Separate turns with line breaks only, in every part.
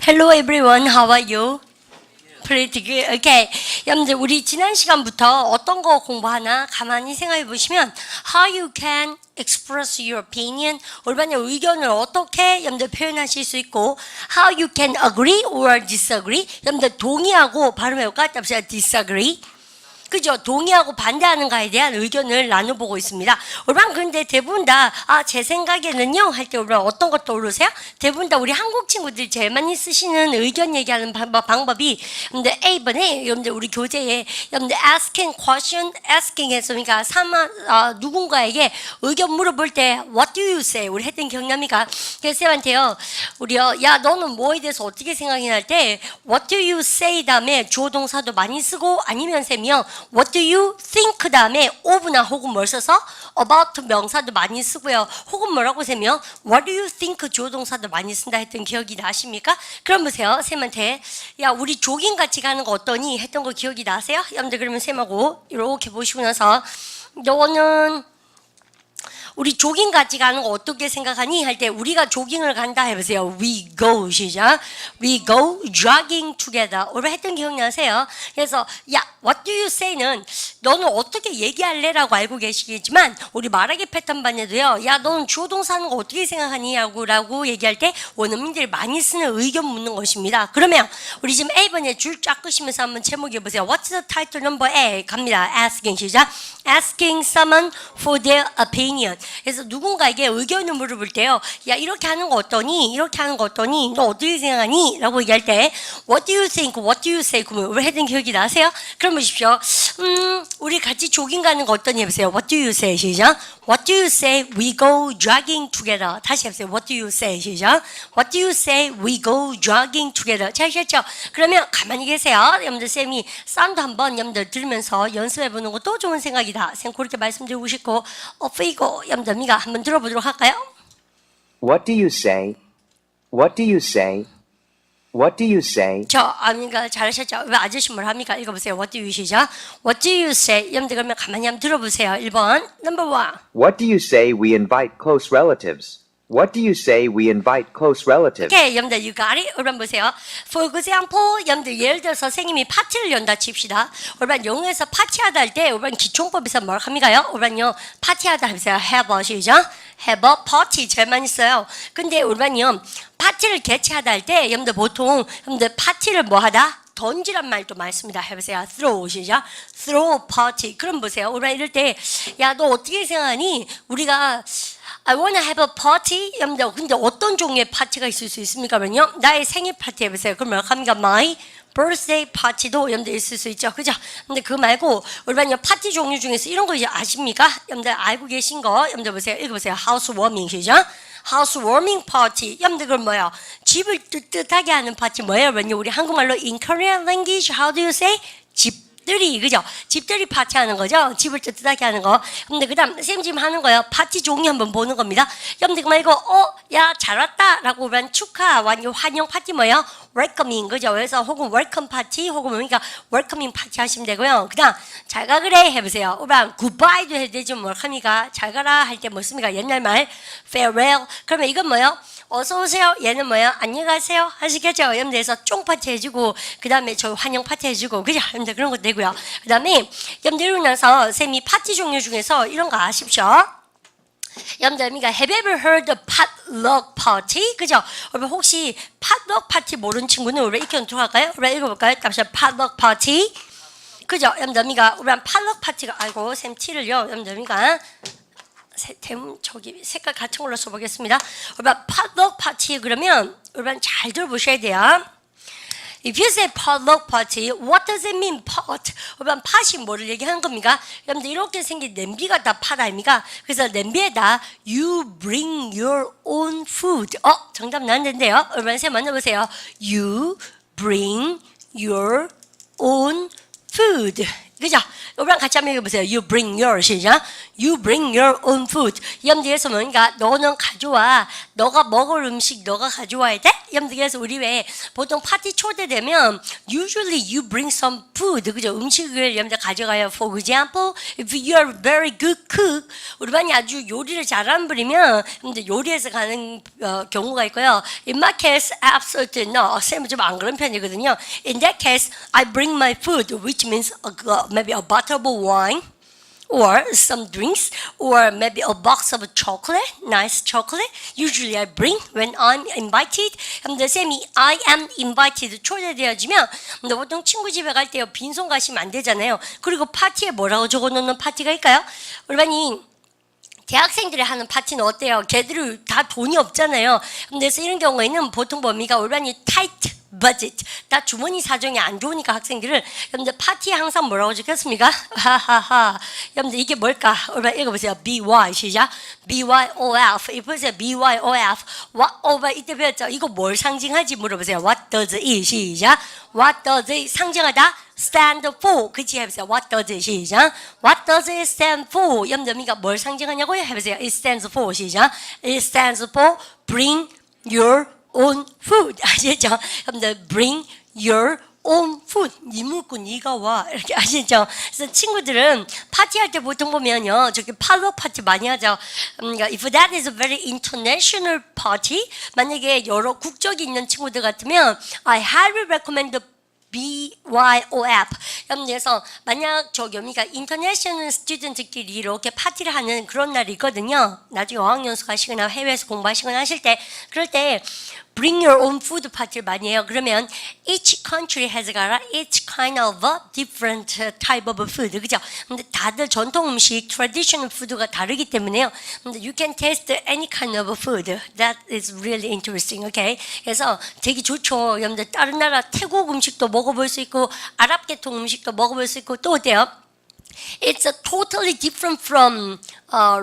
Hello everyone, how are you? Pretty good. Okay. 여러분들 우리 지난 시간부터 어떤 거 공부하나 가만히 생각해 보시면 how you can express your opinion, 올바른 의견을 어떻게 여러분들 표현하실 수 있고 how you can agree or disagree, 여러분들 동의하고 발음해볼까? disagree. 그죠? 동의하고 반대하는 거에 대한 의견을 나눠보고 있습니다. 올바른 근데 대부분 다, 제 생각에는요, 할 때 올바른 어떤 것 떠오르세요? 대부분 다 우리 한국 친구들이 제일 많이 쓰시는 의견 얘기하는 방법이, 근데 A번에, 여러분들 우리 교재에, 여러분들 asking question, asking 해서, 그러니까 누군가에게 의견 물어볼 때, what do you say? 우리 했던 기억납니까? 그래서 쌤한테요, 우리요, 야, 너는 뭐에 대해서 어떻게 생각이 날 때, what do you say 다음에 주어 동사도 많이 쓰고, 아니면 쌤이요, What do you think 다음에 of나 혹은 뭘 써서 about 명사도 많이 쓰고요. 혹은 뭐라고 세면 What do you think 주어 동사도 많이 쓴다 했던 기억이 나십니까? 그럼 보세요. 쌤한테 야 우리 조깅 같이 가는 거 어떠니? 했던 거 기억이 나세요? 여러분들 그러면 쌤하고 이렇게 보시고 나서 너는 우리 조깅 같이 가는 거 어떻게 생각하니? 할 때 우리가 조깅을 간다 해보세요. We go 시작. We go jogging together. 오늘 했던 기억나세요? 그래서 야 what do you say는 너는 어떻게 얘기할래라고 알고 계시겠지만 우리 말하기 패턴반에도요. 야 너는 주어 동사 하는 거 어떻게 생각하니? 라고 얘기할 때 원어민들이 많이 쓰는 의견 묻는 것입니다. 그러면 우리 지금 A번에 줄 쫙 끄시면서 한번 제목해 보세요. What's the title number A? 갑니다. Asking 시작. Asking someone for their opinion. 그래서 누군가에게 의견을 물어볼 때요. 야 이렇게 하는 거 어떠니? 이렇게 하는 거 어떠니? 너 어떻게 생각하니? 라고 얘기할 때 What do you think? What do you say? 그러면 우리 했던 기억이 나세요? 그럼 보십시오. 우리 같이 조깅 가는 거 어떠니? 해보세요. What do you say? 시작. What do you say? We go jogging together. 다시 해보세요. What do you say? 시작. What do you say? We go jogging together. 잘 하셨죠? 그러면 가만히 계세요. 여러분들 쌤이 사운드 한번 여러분들 들으면서 연습해보는 것도 좋은 생각이다. 쌤 그렇게 말씀드리고 싶고 페이고 여러분들 미가 한번 들어보도록 할까요?
What do you say? What do you say? What do you say?
그러니까 잘하셨죠? 왜 아저씨 뭘 합니까? 읽어보세요. What do you 시작? What do you say? 여러분들 그러면 가만히 한번 들어보세요. 1번 Number 1
What do you say we invite close relatives? What do you say we invite close relatives?
오케이, 여러분들 you got it? 여러분 보세요. For example, 여러분들 예를 들어서 선생님이 파티를 연다 칩시다. 여러분 영어에서 파티하다 할 때 여러분 기총법에서 뭘 합니까요? 여러분요 파티하다 하면서 have a 시작. have a party 제일 많이 써요. 근데 여러분요 파티를 개최하다 할 때 여러분들 보통 여러분들 파티를 뭐 하다? 던지란 말도 많이 씁니다. 해보세요. throw 시작. throw party. 그럼 보세요. 여러분 이럴 때 야 너 어떻게 생각하니? 우리가 I wanna have a party. 여러분들 근데 어떤 종류의 파티가 있을 수 있습니까? 그러면요 나의 생일 파티 해보세요. 그럼 뭐랍니까? My birthday party도 여러분들 있을 수 있죠. 그죠? 근데 그거 말고 우리반요 파티 종류 중에서 이런 거 이제 아십니까? 여러분들 알고 계신 거 여러분들 보세요. 읽어보세요. housewarming 시작. housewarming party. 여러분들 그럼 뭐예요? 집을 뜨뜻하게 하는 파티 뭐예요? 여러분요 우리 한국말로 in Korean language how do you say? 집들이 그죠? 집들이 파티하는 거죠. 집을 뜨뜻하게 하는 거. 근데 그다음 쌤 지금 하는 거예요. 파티 종류 한번 보는 겁니다. 여러분들 그 말고 야 잘 왔다라고 그런 축하 환영 파티 뭐예요? 웰커밍 그죠? 그래서 혹은 웰컴 파티 혹은 뭡니까? 웰커밍 파티 하시면 되고요. 그다음 잘 가 그래 해보세요. 그다음 굿바이도 해야 되죠. 뭘 합니까? 잘 가라 할 때 뭐 씁니까? 옛날 말 farewell. 그러면 이건 뭐예요? 어서 오세요. 얘는 뭐야? 안녕하세요. 하시겠죠? 여러분들에서 쫑 파티 해주고 그 다음에 저 환영 파티 해주고 그죠? 여러분들 그런 것도 되고요. 그 다음에 여러분들 이러고 나서 쌤이 파티 종류 중에서 이런 거 아십시오? 여러분들 그러니까 Have you ever heard of potluck party? 그죠? 여러분 혹시 potluck 파티 모르는 친구는 우리 익혀놓도록 할까요? 우리 읽어볼까요? 잠시만 potluck party 그죠? 여러분들 그러니까 우리 potluck 파티가 아이고 쌤 티를요. 여러분들 그러니까 저기 색깔 같은 걸로 써보겠습니다. 여러분 potluck party 그러면 여러분 잘 들어보셔야 돼요. If you say potluck party, what does it mean? pot. 여러분 팥이 뭐를 얘기하는 겁니까? 여러분들 이렇게 생긴 냄비가 다 팥 아닙니까? 그래서 냄비에다 you bring your own food. 정답 나왔는데요. 여러분 쌤 만나보세요. You bring your own food. 그죠? 여러분 같이 한번 읽어보세요. You bring your 시작. You bring your own food. 여러분들에서 뭔가 너는 가져와 너가 먹을 음식 너가 가져와야 돼? 여러분들 그래서 우리 왜 보통 파티 초대되면 usually you bring some food 그죠? 음식을 여러분들 가져가요. For example, if you are very good cook 우리 반이 아주 요리를 잘하는 분이면 여러분들 요리해서 가는 경우가 있고요. In my case, absolutely no. 쌤은 좀 안 그런 편이거든요. In that case, I bring my food, which means maybe a bottle of wine. Or some drinks, or maybe a box of chocolate, nice chocolate. Usually I bring when I'm invited. 근데 쌤이 I am invited 초대되어지면 근데 보통 친구 집에 갈 때요 빈손 가시면 안 되잖아요. 그리고 파티에 뭐라고 적어놓는 파티가 있까요? 우리 반이 대학생들이 하는 파티는 어때요? 걔들이 다 돈이 없잖아요. 그래서 이런 경우에는 보통 뭡니까? 우리 반이 tight budget. 다 주머니 사정이 안 좋으니까 학생들을 여러분들 파티에 항상 뭐라고 적혔습니까? 하하하. 여러분들 이게 뭘까? 여러분 읽어보세요. BY 시작. BYOF. 이 보세요. BYOF. What over 이때 배웠죠? 이거 뭘 상징하지 물어보세요. What does it 시작. What does it 상징하다? stand for. 그치 해보세요. What does it 시작. What does it stand for? 여러분들 뭘 상징하냐고요? 해보세요. It stands for 시작. It stands for bring your own food. 아시죠? 여러분들 bring your own food. 네 물고 네가 와. 이렇게 아시죠? 그래서 친구들은 파티할 때 보통 보면요. 저기 팔로우 파티 많이 하죠. 그러니까 if that is a very international party 만약에 여러 국적이 있는 친구들 같으면 I highly recommend the BYOF. 그래서 만약 저 여기가 인터내셔널 스튜던트끼리 이렇게 파티를 하는 그런 날이 있거든요. 나중에 어학연수 가시거나 해외에서 공부하시거나 하실 때 그럴 때 bring your own food 파티를 많이 해요. 그러면 each country has got each kind of a different type of food. 그죠? 근데 다들 전통 음식, traditional food가 다르기 때문에요. 근데 you can taste any kind of food. That is really interesting. Okay? 그래서 되게 좋죠. 여러분들 다른 나라 태국 음식도 먹어볼 수 있고 아랍 계통 음식도 먹어볼 수 있고 또 어때요? It's a totally different from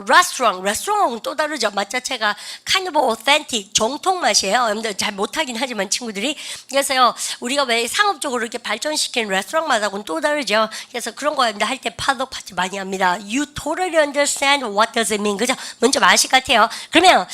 restaurant. 레스토랑은 또 다르죠. 맛 자체가 kind of authentic, 정통 맛이에요. 여러분들 잘 못하긴 하지만 친구들이. 그래서요, 우리가 왜 상업적으로 이렇게 발전시킨 레스토랑 맛하고는 또 다르죠. 그래서 그런 거 할 때 파도 파티 많이 합니다. You totally understand what does it mean. 그죠? 먼저 마실 것 같아요. 그러면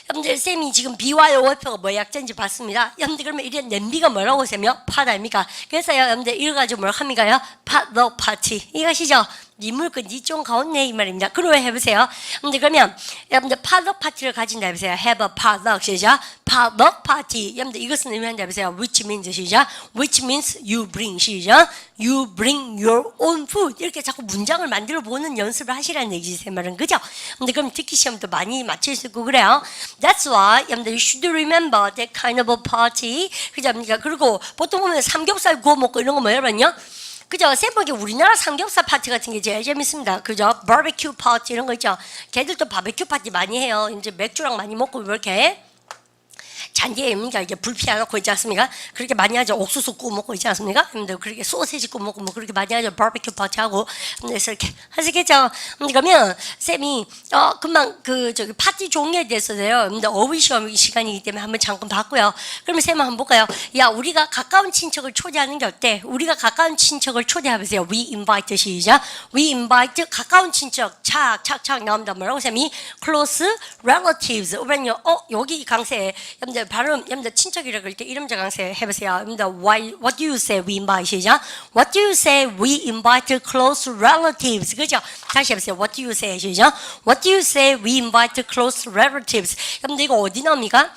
여러분들 쌤이 지금 BYOF가 뭐 약자인지 봤습니다. 여러분들 그러면 이런 냄비가 뭐라고 쌤이요? 팥 아닙니까? 그래서요 여러분들 이거 가지고 뭘 합니까요? 팥더 파티 이것이죠. 니 물건 니좀 가온네 이 말입니다. 그리고 해보세요. 근데 그러면 여러분들 potluck 파티를 가진다 해보세요. Have a potluck 시작. potluck party. 여러분들 이것은 의미한다 해보세요. Which means 시작. Which means you bring 시작. You bring your own food. 이렇게 자꾸 문장을 만들어 보는 연습을 하시라는 얘기지 제 말은 그죠? 근데 그럼 듣기 시험도 많이 맞출 수 있고 그래요. That's why 여러분들 you should remember that kind of a party. 그죠? 그리고 보통 보면 삼겹살 구워 먹고 이런 거 뭐 여러분요? 그죠? 쌤보기 우리나라 삼겹살 파티 같은 게 제일 재밌습니다. 그죠? 바베큐 파티 이런 거 있죠? 걔들도 바베큐 파티 많이 해요. 이제 맥주랑 많이 먹고 이렇게. 잔디에 그러니까 이게 불 피워놓고 있지 않습니까? 그렇게 많이 하죠. 옥수수 구워 먹고 있지 않습니까? 근데 그렇게 소세지 구워 먹고 뭐 그렇게 많이 하죠. 바베큐 파티 하고. 그래서 이렇게 하시겠죠? 그러면 쌤이 금방 그 저기 파티 종류에 대해서요. 근데 어휘 시험 시간이기 때문에 한번 잠깐 봤고요. 그러면 쌤 한번 볼까요? 야 우리가 가까운 친척을 초대하는 게 어때? 우리가 가까운 친척을 초대해보세요. We invite 시작. We invite 가까운 친척 착착착 나옵니다. 뭐라고 쌤이? Close relatives. 그러면요. 여기 강세 여러분들 발음 여러분들 친척이라고 할 때 이름자 강세 해보세요. 여러분들 what do you say we invite 시작. What do you say we invite close relatives. 그죠? 다시 해보세요. What do you say 시작. What do you say we invite close relatives. 여러분들 이거 어디 나옵니까?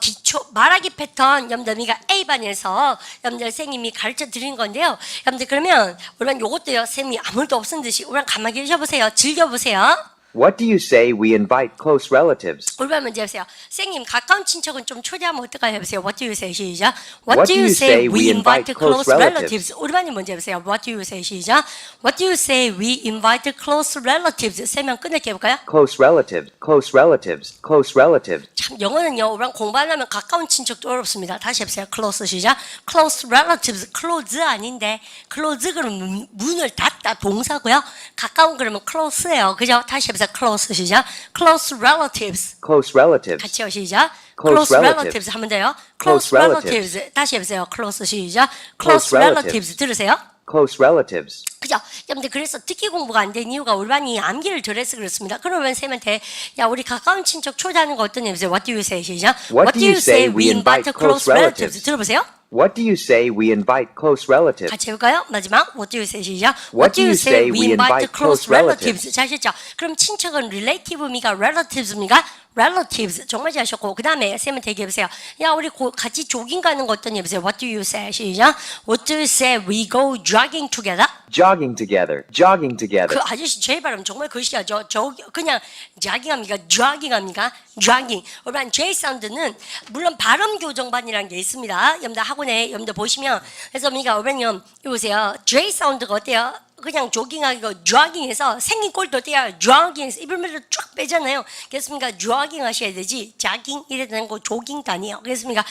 기초 말하기 패턴 여러분들 이거 A반에서 여러분들 선생님이 가르쳐 드린 건데요. 여러분들 그러면 우리는 요것도요. 쌤이 아무것도 없은 듯이 우리는 가만히 계셔보세요. 즐겨보세요.
What do you say we invite close relatives?
올바른 문제 해보세요. 선생님 가까운 친척은 좀 초대하면 어떨까요? 해보세요. What do you say? 시작. What do you say we invite close relatives? 올바른 문제 해보세요. What do you say? 시작. What do you say we invite close relatives? 세 명 끝낼게 해볼까요?
Close relatives, close relatives, close relatives.
참 영어는요. 우리랑 공부하려면 가까운 친척도 어렵습니다. 다시 해보세요. Close 시작. Close relatives. Close 아닌데 close 그러면 문을 닫다 동사고요. 가까운 그러면 close예요. 그죠? 다시 해보세요. Close 시작. Close relatives.
Close relatives.
같이요 시작.
Close
Close relatives
relatives.
하면 돼요.
Close
Close relatives. 다시 해보세요. Close 시작. Close
Close relatives.
relatives 들으세요.
close relatives.
그죠? 여러분들 그래서 듣기 공부가 안 된 이유가 우리 반이 암기를 덜해서 그렇습니다. 그러면 쌤한테 야 우리 가까운 친척 초대하는 거 어떠냐 보세요. What do you say? 시작.
What do you say we invite close relatives?
들어보세요.
What do you say we invite close relatives?
같이 해볼까요? 마지막 What do you say? 시작.
What do you say we invite close relatives?
잘 하셨죠? 그럼 친척은 relative입니까? relative입니까? relatives 정말 잘하셨고 그 다음에 쌤한테 얘기해보세요. 야 우리 같이 조깅 가는 거 어떠냐 보세요. What do you say? 시작. What do you say we go jogging together?
Jogging together. Jogging together.
그 아저씨 제 발음 정말 거시기하죠. 저 그냥 jogging합니까? jogging합니까? jogging. 여러분 J 사운드는 물론 발음 교정반이라는 게 있습니다. 여러분들 학원에 여러분들 보시면 그래서 우리가 여러분 보세요. J 사운드가 어때요? 그냥 조깅하고 jogging해서 생긴 꼴도 어때요? jogging해서 입을 밀어 쫙 빼잖아요. 그렇습니까? jogging 하셔야 되지. jogging 이래 되는 거 조깅도 아니에요. 그렇습니까?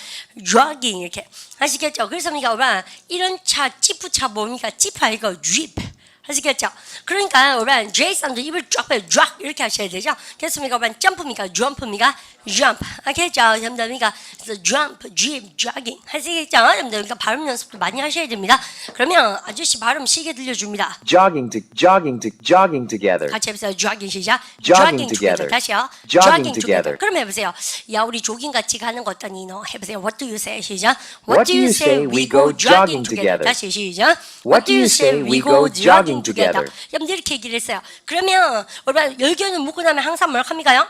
jogging 이렇게 아시겠죠? 그래서 우리가 여러분 이런 차 지프차 뭡니까? 지프 아니고 jeep. 아시겠죠? 그러니까 여러분 J 사운드 입을 쫙 빼, 쫙 이렇게 하셔야 되죠. 됐습니까? 여러분 점프입니까? 점프입니까? jump. 알겠죠? 여러분들 그래서 jump, jeep, jogging. 하시겠죠? 여러분들 그러니까 발음 연습도 많이 하셔야 됩니다. 그러면 아저씨 발음 시계 들려줍니다.
Jogging together.
같이 해보세요. jogging 시작.
Jogging together.
다시요.
Jogging together.
그럼 해보세요. 야 우리 조깅 같이 가는 거 어떠니? 너 해보세요. What do you say? 시작.
What do you say we go jogging together?
다시 시작.
What do you say we go jogging together?
여러분들 이렇게 얘기를 했어요. 그러면 여러분 열견을 묻고 나면 항상 뭘 합니까요?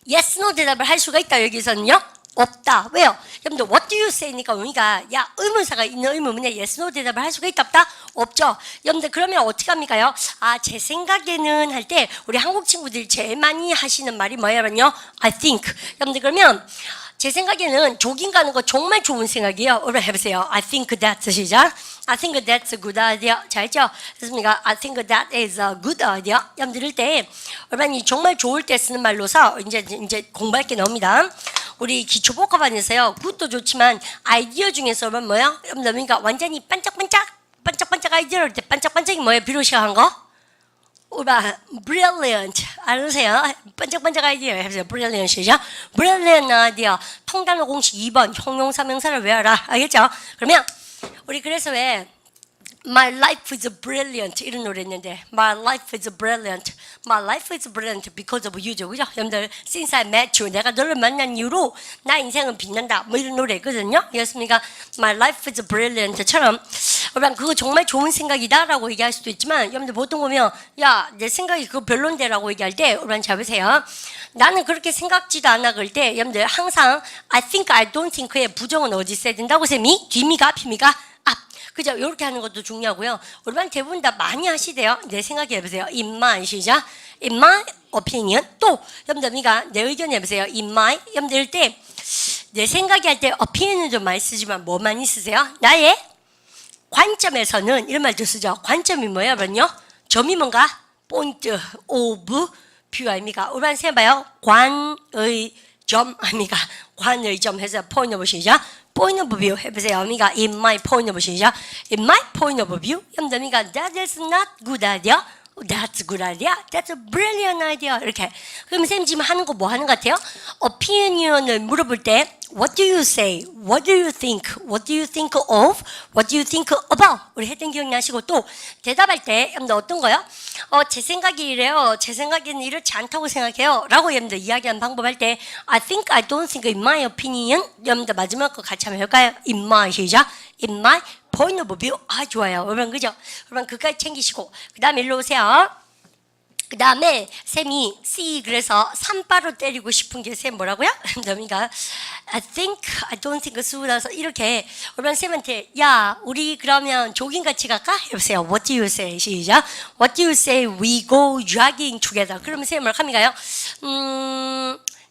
Yes, no 대답을 할 수가 있다 여기서는요? 없다. 왜요? 여러분들 what do you say니까 우리가 야 의문사가 있는 의문문에 yes, no 대답을 할 수가 있다 없다? 없죠. 여러분들 그러면 어떻게 합니까요? 아, 제 생각에는 할 때 우리 한국 친구들이 제일 많이 하시는 말이 뭐냐면요? I think. 여러분들 그러면 제 생각에는 조깅 가는 거 정말 좋은 생각이에요. 여러분 해보세요. I think that's 시작. I think that's a good idea. 잘했죠? 됐습니까? I think that is a good idea. 여러분들 이럴 때 여러분이 정말 좋을 때 쓰는 말로서 이제 공부할 게 나옵니다. 우리 기초복합반에서요. 굿도 좋지만 아이디어 중에서 여러분 뭐야? 여러분들 그러니까 완전히 반짝반짝 아이디어를 때 반짝반짝이 뭐예요? 비로시한 거? 오바 brilliant 알으세요? 반짝반짝 아이디어 해보세요. brilliant 시작. brilliant 아이디어 통단어 공식 2번 형용사 명사를 외워라. 알겠죠? 그러면 우리 그래서 왜 My life is brilliant 이런 노래 했는데 My life is brilliant My life is brilliant because of you죠. 그죠? 여러분들 Since I met you 내가 너를 만난 이후로 나 인생은 빛난다 뭐 이런 노래 있거든요. 그렇습니까? My life is brilliant처럼 여러분 그거 정말 좋은 생각이다 라고 얘기할 수도 있지만 여러분들 보통 보면 야 내 생각이 그거 별론데 라고 얘기할 때 여러분 잘 보세요. 나는 그렇게 생각지도 않아 그럴 때 여러분들 항상 I think, I don't think의 부정은 어디 있어야 된다고 쌤이? 뒤입니까? 앞입니까? 앞. 그죠? 이렇게 하는 것도 중요하고요. 여러분 대부분 다 많이 하시대요. 내 생각에 해보세요. In my 시작. In my opinion. 또 여러분들 내 의견 해보세요. In my. 여러분들 때 내 생각이 할 때 opinion은 좀 많이 쓰지만 뭐 많이 쓰세요? 나의 관점에서는 이런 말도 쓰죠. 관점이 뭐야, 여러분요? 점이 뭔가? point of view 아닙니까? 여러분 생각해봐요. 관의 점 아닙니까? 관의 점 해서 point of 시작. point of view 해보세요. 그러니까 in my point of 시작. in my point of view. 여러분들 that is not good idea. That's a good idea. That's a brilliant idea. 이렇게. 그럼 쌤 지금 하는 거 뭐 하는 것 같아요? opinion을 물어볼 때 What do you say? What do you think? What do you think of? What do you think about? 우리 했던 기억나시고 또 대답할 때 여러분들 어떤 거요? 제 생각이 이래요. 제 생각에는 이렇지 않다고 생각해요. 라고 여러분들 이야기하는 방법 할 때 I think, I don't think, in my opinion 여러분들 마지막 거 같이 한번 해볼까요? In my 시작. In my point of view. 아 좋아요. 여러분 그죠? 여러분 그까지 챙기시고 그 다음에 일로 오세요. 그 다음에 쌤이 C 그래서 산바로 때리고 싶은 게 쌤 뭐라고요? 그러니까 I think, I don't think 수라서 이렇게 여러분 쌤한테 야 우리 그러면 조깅 같이 갈까? 해보세요. What do you say? 시작. What do you say we go jogging together? 그러면 쌤 뭘 합니까요?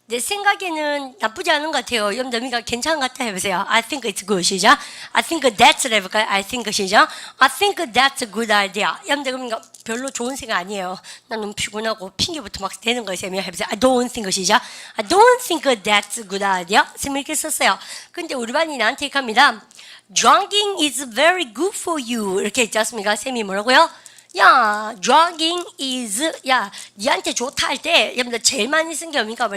내 생각에는 나쁘지 않은 것 같아요. 여러분들 괜찮은 것 같아 해보세요. I think it's good 시작. I think that's 해볼까요? I think 시작. I think that's a good idea. 여러분들 그러니까 별로 좋은 생각 아니에요. 난 너무 피곤하고 핑계부터 막 대는 거예요. 쌤이 해보세요. I don't think 시작. I don't think that's a good idea. 쌤이 이렇게 썼어요. 근데 우리 반이 나한테 이렇게 합니다. Jogging is very good for you. 이렇게 있지 않습니까? 쌤이 뭐라고요? 야, jogging is, 야, 니한테 좋다 할 때, 여러분들 제일 많이 쓴 게 뭡니까?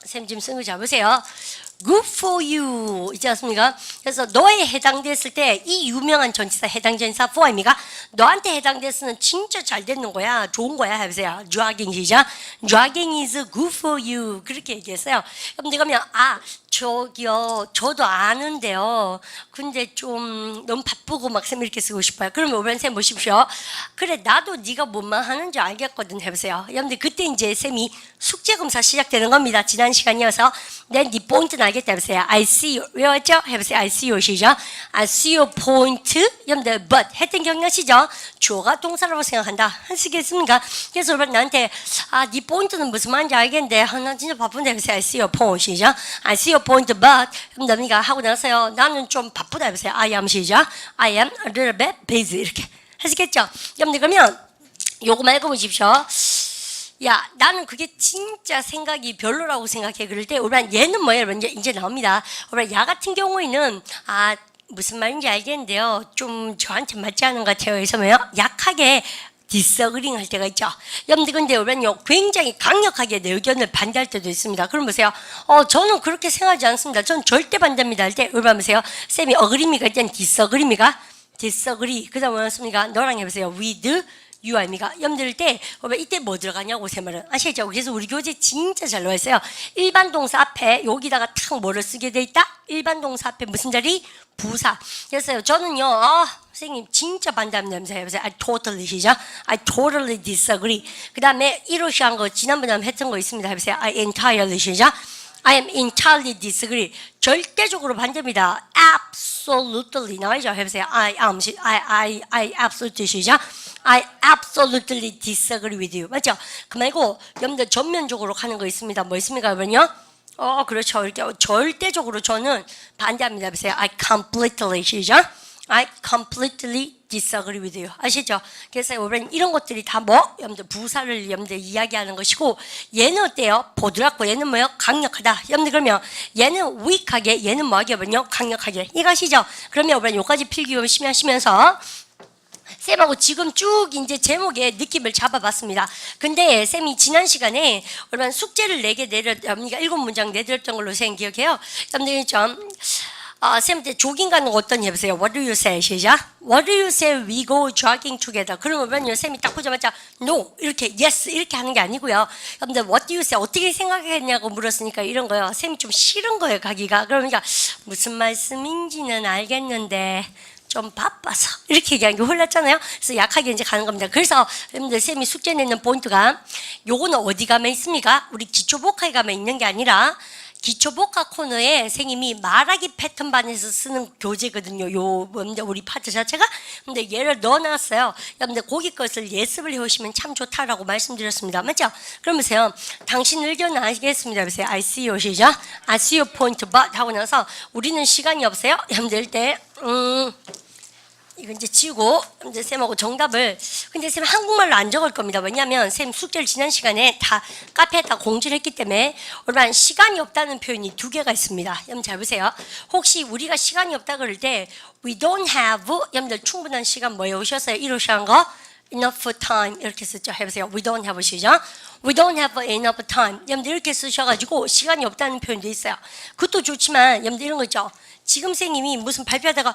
쌤 지금 쓴 거 잡으세요. good for you 있지 않습니까? 그래서 너에 해당됐을 때 이 유명한 전치사 해당 전치사 for입니까? 너한테 해당됐으면 진짜 잘 되는 거야. 좋은 거야. 해보세요. jogging 시작. jogging is good for you. 그렇게 얘기했어요. 그럼 내가 그러면 저기요, 저도 아는데요. 근데 좀 너무 바쁘고 막 쌤 이렇게 쓰고 싶어요. 그러면 오ben 쌤 보십시오. 그래, 나도 네가 뭔말 하는지 알겠거든. 해보세요. 여러분들 그때 이제 쌤이 숙제 검사 시작되는 겁니다. 지난 시간이어서. 네 포인트는 알겠다. 해보세요. I see you. 외웠죠? 해보세요. I see you 시죠. I see you point. 여러분들 but 했던 기억나시죠? 주어가 동사라고 생각한다. 하시겠습니까? 그래서 여러분 나한테 네 포인트는 무슨 말인지 알겠는데 나 진짜 바쁜데. 해보세요. I see you point 시죠. I see you point but 여러분들 하고 나서요. 나는 좀 바쁘다. 해보세요. I am 시죠. I am a little bit busy 이렇게 하시겠죠? 여러분들 그러면 요거 말고 보십시오. 야, 나는 그게 진짜 생각이 별로라고 생각해. 그럴 때, 우리는 얘는 뭐예요? 여러분, 이제 나옵니다. 우리 야 같은 경우에는, 무슨 말인지 알겠는데요. 좀 저한테 맞지 않은 것 같아요. 그래서 뭐예요? 약하게 disagreeing 할 때가 있죠. 여러분들, 근데 우리는요, 굉장히 강력하게 내 의견을 반대할 때도 있습니다. 그럼 보세요. 저는 그렇게 생각하지 않습니다. 저는 절대 반대입니다. 할 때, 여러분 보세요. 쌤이 agree입니까? 일단 disagree입니까? disagree. 그 다음 뭐였습니까? 너랑 해보세요. with you 아닙니까? 여러분들 때 이때 뭐 들어가냐고 제 말은 아시죠? 그래서 우리 교재 진짜 잘 나와 있어요. 일반 동사 앞에 여기다가 탁 뭐를 쓰게 돼 있다? 일반 동사 앞에 무슨 자리? 부사. 그래서요. 저는요. 선생님 진짜 반대합니다. 해보세요. I totally 시작. I totally disagree. 그 다음에 이러시한 거 지난번에 했던 거 있습니다. 해보세요. I entirely 시작. I am entirely disagree. 절대적으로 반대입니다. Absolutely 나와있죠. 해보세요. I absolutely 시작. I absolutely disagree with you. 맞죠? 그 말고 여러분들 전면적으로 가는 거 있습니다. 뭐 있습니까? 여러분요? 그렇죠. 이렇게 절대적으로 저는 반대합니다. 해보세요. I completely 시작. I completely disagree with you. 아시죠? 그래서 여러분 이런 것들이 다 여러분들 부사를 여러분들 이야기하는 것이고 얘는 어때요? 보드랍고 얘는 뭐요? 강력하다. 여러분들 그러면 얘는 weak하게 얘는 뭐하게요? 강력하게. 이거 아시죠? 그러면 여러분 여기까지 필기 열심히 하시면서 쌤하고 지금 쭉 이제 제목의 느낌을 잡아봤습니다. 근데 쌤이 지난 시간에 여러분 숙제를 4개 내렸답니다. 7문장 내드렸던 걸로 쌤 기억해요. 여러분들 좀 쌤한테 조깅 가는 거 어떤 해보세요. What do you say? 시작. What do you say we go jogging together? 그러면 쌤이 딱 보자마자 No 이렇게 yes 이렇게 하는 게 아니고요. 여러분들 What do you say? 어떻게 생각했냐고 물었으니까 이런 거요. 쌤이 좀 싫은 거예요. 가기가. 그러니까 무슨 말씀인지는 알겠는데 좀 바빠서 이렇게 얘기하는 게 혼났잖아요. 그래서 약하게 이제 가는 겁니다. 그래서 여러분들 쌤이 숙제 내는 포인트가 요거는 어디 가면 있습니까? 우리 기초복화에 가면 있는 게 아니라 기초복화 코너에 선생님이 말하기 패턴반에서 쓰는 교재거든요. 우리 파트 자체가. 근데 얘를 넣어놨어요. 여러분들 거기 것을 예습을 해오시면 참 좋다라고 말씀드렸습니다. 맞죠? 그러면서요. 당신 의견은 알겠습니다. 그래서 I see you 시작. I see you point but 하고 나서 우리는 시간이 없어요. 여러분들 때 이거 이제 지우고 이제 쌤하고 정답을 근데 쌤 한국말로 안 적을 겁니다. 왜냐하면 쌤 숙제를 지난 시간에 다 카페에다 공지를 했기 때문에 여러분 시간이 없다는 표현이 2개가 있습니다. 여러분 잘 보세요. 혹시 우리가 시간이 없다 그럴 때 we don't have 여러분들 충분한 시간 뭐에 오셨어요? 이러시한 거 enough time 이렇게 쓰죠. 해보세요. We don't have 시작. We don't have enough time. 여러분들 이렇게 쓰셔가지고 시간이 없다는 표현도 있어요. 그것도 좋지만 여러분들 이런 거 있죠. 지금 선생님이 무슨 발표하다가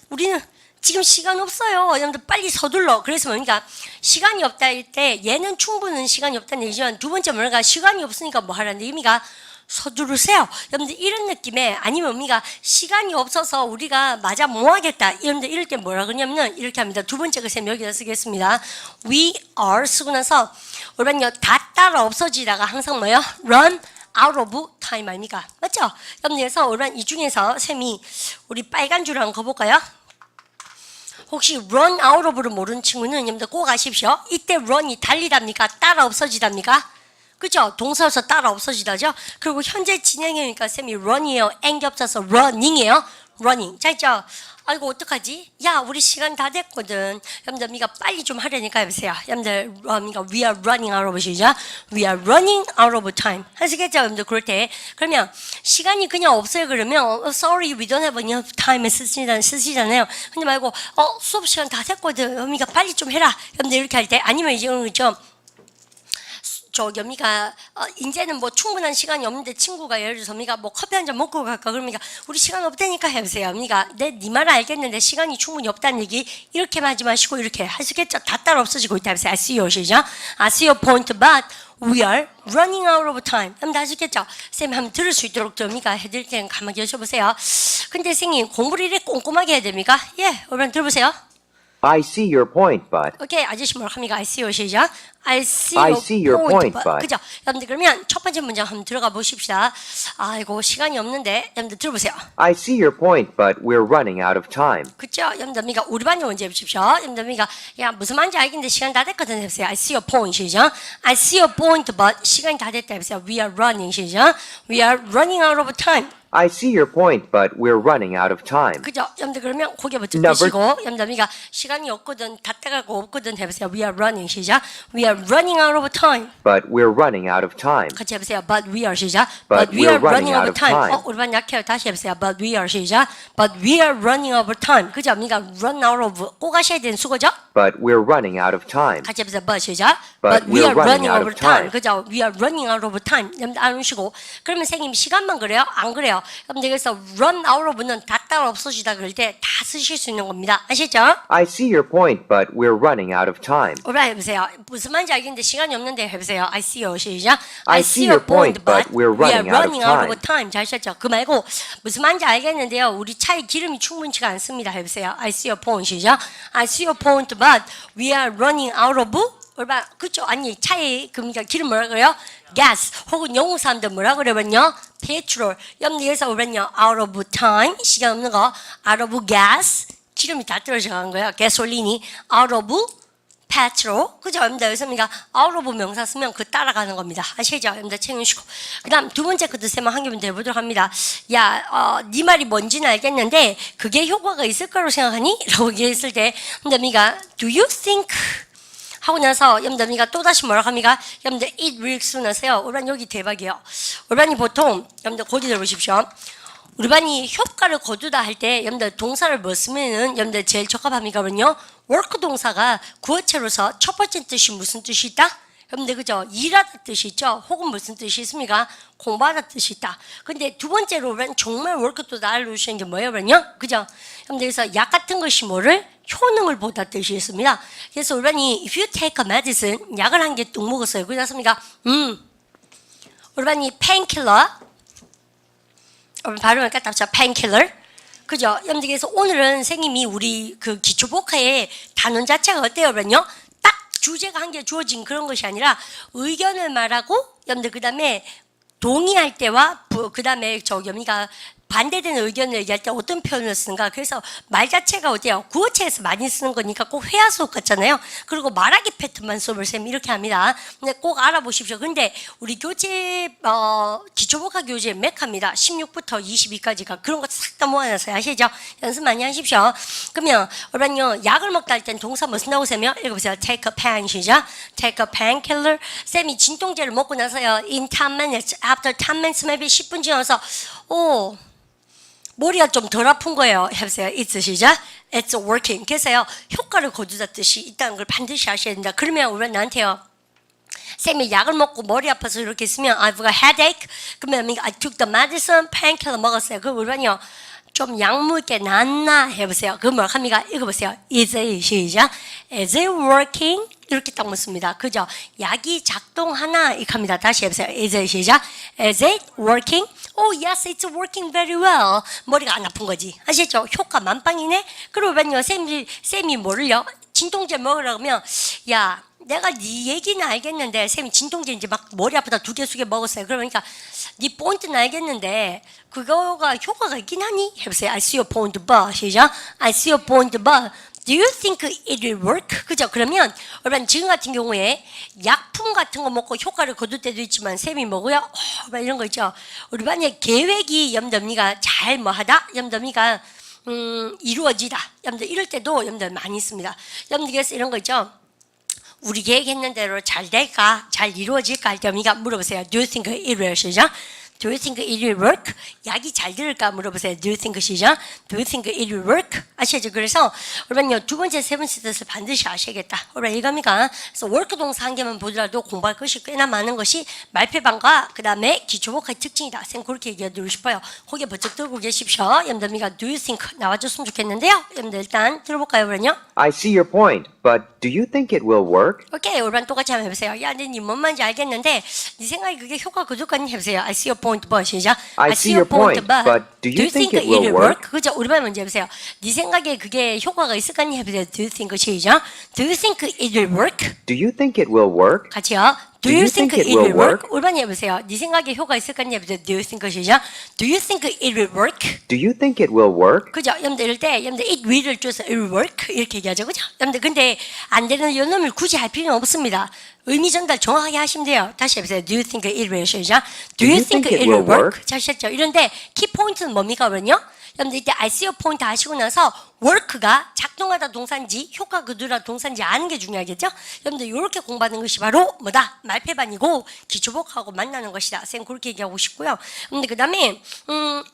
우리는 지금 시간 없어요. 여러분들 빨리 서둘러. 그래서 뭡니까? 시간이 없다 할 때 얘는 충분한 시간이 없다는 얘기지만 두 번째 뭐가 시간이 없으니까 뭐 하라는 의미가 서두르세요. 여러분들 이런 느낌에 아니면 뭡니까? 시간이 없어서 우리가 맞아 뭐 하겠다. 여러분들 이럴 때 뭐라 그러냐면 이렇게 합니다. 두 번째 그 쌤 여기다 쓰겠습니다. We are 쓰고 나서 여러분요 다 따라 없어지다가 항상 뭐예요? Run out of time 아닙니까? 맞죠? 여러분들 그래서 여러분 이 중에서 쌤이 우리 빨간 줄 한번 가볼까요? 혹시 run out of를 모르는 친구는 여러분들 꼭 아십시오. 이때 run이 달리답니까? 따라 없어지답니까? 그죠? 동사에서 따라 없어지다죠? 그리고 현재 진행형이니까 쌤이 run이에요. n이 없어서 running이에요. running. 자, 있죠? 아이고, 어떡하지? 야, 우리 시간 다 됐거든. 여러분들, 미가 빨리 좀 하려니까 해보세요. 여러분들, 미가 we are running out of 시죠? We are running out of time. 하시겠죠? 여러분들, 그럴 때. 그러면, 시간이 그냥 없어요. 그러면, sorry, we don't have enough time 쓰시잖아요. 근데 말고, 수업 시간 다 됐거든. 미가 빨리 좀 해라. 여러분들, 이렇게 할 때. 아니면 이제, 그죠? 저 여미가 이제는 뭐 충분한 시간이 없는데 친구가 예를 들어서 미가 뭐 커피 한 잔 먹고 갈까 그러니까 우리 시간 없다니까 해보세요. 미가 네 말 알겠는데 시간이 충분히 없다는 얘기 이렇게만 하지 마시고 이렇게 하시겠죠. 다 따라 없어지고 있다 해보세요. I see you 시작. I see your point, but we are running out of time. 그럼 다 아시겠죠? 쌤 한번 들을 수 있도록 저미가 해드릴 테니까 가만히 계셔보세요. 근데 선생님 공부를 이렇게 꼼꼼하게 해야 됩니까? 예, 여러분 들어보세요.
I see your point, but.
오케이, 아저씨 뭐라고 합니까? I see you 시작. I see
your point, but.
그죠? 여러분들 그러면 첫 번째 문장 한번 들어가 보십시다. 아이고 시간이 없는데 여러분들 들어보세요.
I see your point, but we're running out of time.
그죠? 여러분들 미가 우리 반에 언제 해보십시오. 여러분들 미가 야 무슨 말인지 알겠는데 시간 다 됐거든 해보세요. I see your point 시작. I see your point, but 시간이 다 됐다 해보세요. We are running 시작. We are running out of time.
I see your point, but we're running out of time.
그죠? 여러분들 그러면 고개부터
Number-
드시고 여러분들 미가 시간이 없거든 다 떼가고 없거든 해보세요. We are running 시작. We are running out of time.
But we're running out of time.
같이 해보세요. But we are 시작.
But
we are
we're running
running out
out
of
of
time.
time.
우리 반 약해요. 다시 해보세요. But we are 시작. But we are running out of time. 그죠? 그러니까 run out of 꼭 하셔야 되는 수거죠?
But we're running out of time.
같이 해보세요. But 시작.
But
we are running out of
time.
time. 그죠? We are running out of time. 여러분들 안 오시고 그러면 선생님 시간만 그래요? 안 그래요? 여러분들 그래서 run out of는 다 따라 없어지다 그럴 때 다 쓰실 수 있는 겁니다. 아시죠?
I see your point, but we're running out of time.
오라 해보세요. 무슨 말인지 알겠는데 시간이 없는데 해보세요. I see you 시작.
I see your point, but we're running out of
time. 잘 하셨죠? 그 말고 무슨 말인지 알겠는데요. 우리 차에 기름이 충분치가 않습니다. 해보세요. I see your point 시작. I see your point, but we are running out of 얼마 그죠? 아니 차에 그러니까 기름 뭐라 그래요? gas 혹은 영국 사람들 뭐라 그러면요? petrol. 염리에서 오면요 out of time 시간 없는 거 out of gas 기름이 다 떨어져 간 거예요. 가솔린이 out of petrol 그죠? 여러분들 여기서 우리가 out of 명사 쓰면 그 따라가는 겁니다. 아시죠? 여러분들 챙겨주시고 그다음 두 번째 것도 쌤은 한 개만 더 해보도록 합니다. 야, 네 말이 뭔지는 알겠는데 그게 효과가 있을 거라고 생각하니? 라고 얘기했을 때 여러분들 do you think 하고 나서 여러분들 또다시 뭐라고 합니까? 여러분들 it will soon 하세요. 우리 반 여기 대박이에요. 우리 반이 보통 여러분들 고기 들어보십시오. 우리 반이 효과를 거두다 할 때 여러분들 동사를 뭐 쓰면은 여러분들 제일 적합합니까는요? work 동사가 구어체로서 첫 번째 뜻이 무슨 뜻이 있다? 여러분들 그죠? 일하다 뜻이 있죠? 혹은 무슨 뜻이 있습니까? 공부하다 뜻이 있다. 근데 두 번째로 우리 정말 work도 알려주시는 게 뭐예요? 그죠? 여러분들 그래서 약 같은 것이 뭐를? 효능을 보다 뜻이 있습니다. 그래서 우리 반이 if you take a medicine 약을 한 개 뚝 먹었어요. 그렇습니까? 우리 반이 painkiller 발음을 까딱자 painkiller 그죠? 여러분들 그래서 오늘은 선생님이 우리 그 기초복화의 단원 자체가 어때요? 그러면요 딱 주제가 한 개 주어진 그런 것이 아니라 의견을 말하고 여러분들 그 다음에 동의할 때와 그 다음에 여미가 반대되는 의견을 얘기할 때 어떤 표현을 쓰는가. 그래서 말 자체가 어때요? 구어체에서 많이 쓰는 거니까 꼭 회화 수업 같잖아요. 그리고 말하기 패턴만 수업을 쌤 이렇게 합니다. 근데 꼭 알아보십시오. 근데 우리 교재 기초복화 교재 맥합니다. 16부터 22까지가 그런 거 싹 다 모아놨어요. 아시죠? 연습 많이 하십시오. 그러면 여러분요 약을 먹다 할 땐 동사 뭐 쓴다고 쌤이요? 읽어보세요. Take a pen 시작. Take a painkiller. 쌤이 진통제를 먹고 나서요. In 10 minutes, after 10 minutes, maybe 10분 지나서 머리가 좀 덜 아픈 거예요. 해보세요. It's 시작. It's working. 그래서요. 효과를 거두다 뜻이 있다는 걸 반드시 아셔야 된다. 그러면 우리가 나한테요. 쌤이 약을 먹고 머리 아파서 이렇게 있으면 I've got a headache. 그러면 I took the medicine, painkiller 먹었어요. 그럼 우리는요. 좀 약물게 낫나 해보세요. 그럼 뭐라 합니까? 읽어보세요. Is it 시작. Is it working? 이렇게 딱 묻습니다. 그죠? 약이 작동하나? 이렇게 합니다. 다시 해보세요. Is it 시작. Is it working? Oh yes, it's working very well. 머리가 안 아픈 거지. 아시죠? 효과 만빵이네? 그러면요. 쌤이 뭐를요? 진통제 먹으라고 하면 야 내가 네 얘기는 알겠는데 쌤이 진통제 이제 막 머리 아프다 2개 수개 먹었어요. 그러니까 네 포인트는 알겠는데 그거가 효과가 있긴 하니? 해보세요. I see your point, but 시작. I see your point, but do you think it will work? 그죠? 그러면 여러분 지금 같은 경우에 약품 같은 거 먹고 효과를 거둘 때도 있지만 쌤이 뭐고요? 이런 거 있죠. 우리 반의 계획이 염덤이가 잘 뭐하다? 염덤이가 이루어지다. 염덤 이럴 때도 염덤 많이 있습니다. 염덤 그래서 이런 거 있죠. 우리 계획했는 대로 잘 될까? 잘 이루어질까? 할 때 우리가 물어보세요. Do you think it will? 시작. Do you think it will work? 약이 잘 들을까 물어보세요. Do you think 시작. Do you think it will work? 아시죠? 그래서 여러분요 두 번째, 세 번째 뜻을 반드시 아셔야겠다. 여러분 이겁니까? 그래서 work 동사 한 개만 보더라도 공부할 것이 꽤나 많은 것이 말패반과 그 다음에 기초복화의 특징이다. 쌤 그렇게 얘기해드리고 싶어요. 고개 번쩍 들고 계십시오. 여러분들과 Do you think 나와줬으면 좋겠는데요. 여러분들 일단 들어볼까요, 그러면요?
I see your point, but do you think it will work?
오케이, 여러분 똑같이 한번 해보세요. 야, 근데 니뭔 말인지 알겠는데 네 생각에 그게 효과 그럴까니 해보세요. I see your point, but 시작.
I see your point, but do you think it will work?
그죠? 우리 말 먼저 해보세요. 네 생각에 그게 효과가 있을까니 해보세요. Do you think 시작. Do you think it will work?
Do you think it will work?
같이요. Do you think it will work? 우리 말 해보세요. 네 생각에 효과 있을까니 해보세요. Do you think 시작. Do you think it will work?
Do you think it will work?
그죠? 여러분들 이럴 때 여러분들 it will을 줘서 it will work 이렇게 얘기하죠. 그죠? 여러분들 근데 안 되는 요놈을 굳이 할 필요는 없습니다. 의미 전달 정확하게 하시면 돼요. 다시 해보세요. Do you think it will 시작. Do you think it will work? 잘 하셨죠? 이런데 키 포인트는 뭡니까 그러면요? 여러분들 이때 I see your point 하시고 나서 work가 작동하다 동사인지 효과 그두라 동사인지 아는 게 중요하겠죠? 여러분들 이렇게 공부하는 것이 바로 뭐다? 말패반이고 기초복하고 만나는 것이다. 쌤 그렇게 얘기하고 싶고요. 근데 그 다음에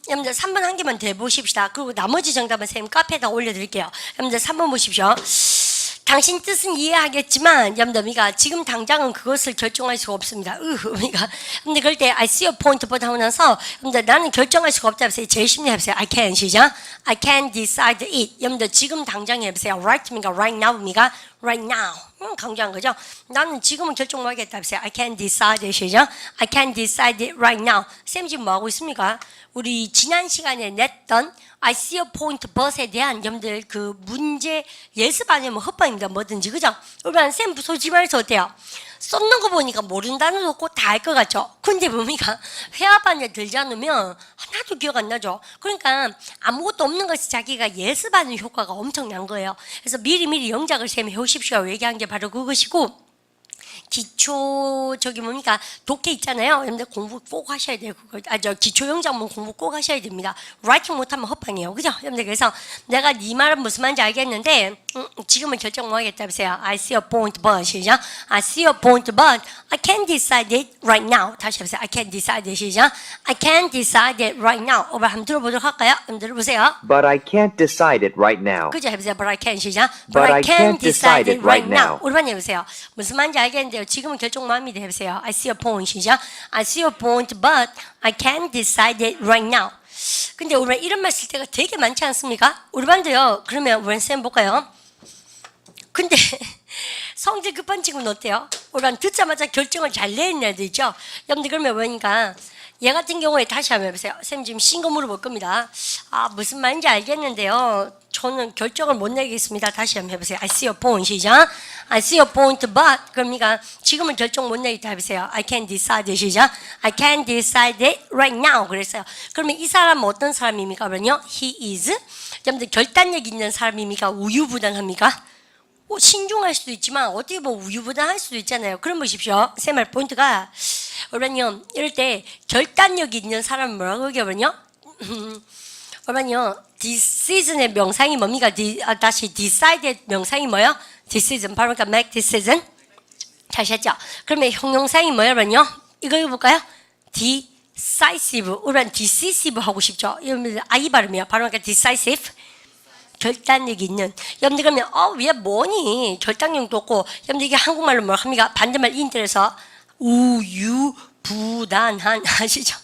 여러분들 3번 한 개만 더 해보십시다. 그리고 나머지 정답은 쌤 카페에다 올려드릴게요. 여러분들 3번 보십시오. 당신 뜻은 이해하겠지만 여러분들 지금 당장은 그것을 결정할 수가 없습니다. 근데 그럴 때 I see your point but 하고 나서 여러분들 나는 결정할 수가 없다 해보세요. 제일 쉽게 해보세요. I can 시작. I can decide it. 여러분들 지금 당장 해보세요. right입니까? right now입니까? right now. 강조한 거죠. 나는 지금은 결정 못 하겠다 해보세요. I can decide it 시작. I can decide it right now. 쌤 지금 뭐 하고 있습니까? 우리 지난 시간에 냈던 I see your point but에 대한 여러분들 그 문제 예습 아니면 헛방입니다. 뭐든지 그죠? 그러면 쌤 솔직히 말해서 어때요? 썼는 거 보니까 모르는 단어도 없고 다 알 것 같죠? 근데 뭡니까? 회화반에 들지 않으면 하나도 기억 안 나죠? 그러니까 아무것도 없는 것이 자기가 예습하는 효과가 엄청난 거예요. 그래서 미리미리 영작을 쌤 해오십시오. 얘기한 게 바로 그것이고 기초 뭡니까 독해 있잖아요. 여러분들 공부 꼭 하셔야 돼요. 그거 기초 영작문 공부 꼭 하셔야 됩니다. 라이팅 못하면 헛방이에요, 그죠? 여러분들 그래서 내가 네 말은 무슨 말인지 알겠는데 지금은 결정 못 하겠다 보세요. I see your point, but 시작. I see your point, but I can't decide it right now. 다시 해보세요. I can't decide it 시작. I can't decide it right now. 한번 들어보도록 할까요? 한번 들어보세요.
But I can't decide it right now.
그죠? 해보세요. But I can 시작.
But I can't decide it right now.
우리만 해보세요. 무슨 말인지 알겠는데요. 지금은 결정 못 합니다. 해보세요. I see your point 시작. I see your point, but I can't decide it right now. 근데 우리만 이런 말 쓸 때가 되게 많지 않습니까? 우리 반도요. 그러면 우리 쌤 볼까요? 근데 성질 급한 친구는 어때요? 우리는 듣자마자 결정을 잘 내는 애들 있죠? 여러분들 그러면 뭐니까 얘 같은 경우에 다시 한번 해보세요. 쌤 지금 신거 물어볼 겁니다. 무슨 말인지 알겠는데요. 저는 결정을 못 내겠습니다. 다시 한번 해보세요. I see your point 시작. I see your point, but 그러니까 지금은 결정 못 내겠다 해보세요. I can't decide 시작. I can't decide it right now. 그랬어요. 그러면 이 사람은 어떤 사람입니까? 그러면요, he is. 여러분들 결단력 있는 사람입니까? 우유부단합니까? 신중할 수도 있지만 어떻게 보면 우유부단할 수도 있잖아요. 그럼 보십시오. 세 말 포인트가 그러면요 이럴 때 결단력 있는 사람은 뭐라고 얘기하면요? 그러면요 decision의 명상이 뭡니까? 다시 decided 명상이 뭐요? decision 바로 그러니까 make decision. 다시 했죠? 그러면 형용사이 뭐냐면요? 이거 읽어볼까요? decisive. 우리는 decisive 하고 싶죠? 이러면 I 발음이에요. 바로 그러니까 decisive. 결단력 있는. 여러분들 그러면 왜 뭐니? 결단력도 없고. 여러분들 이게 한국말로 뭐 합니까? 반대말 인터에서 우유부단한 아시죠?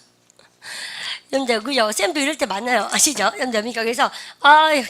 여러분들 그죠? 쌤도 이럴 때 많아요. 아시죠? 여러분들 그래서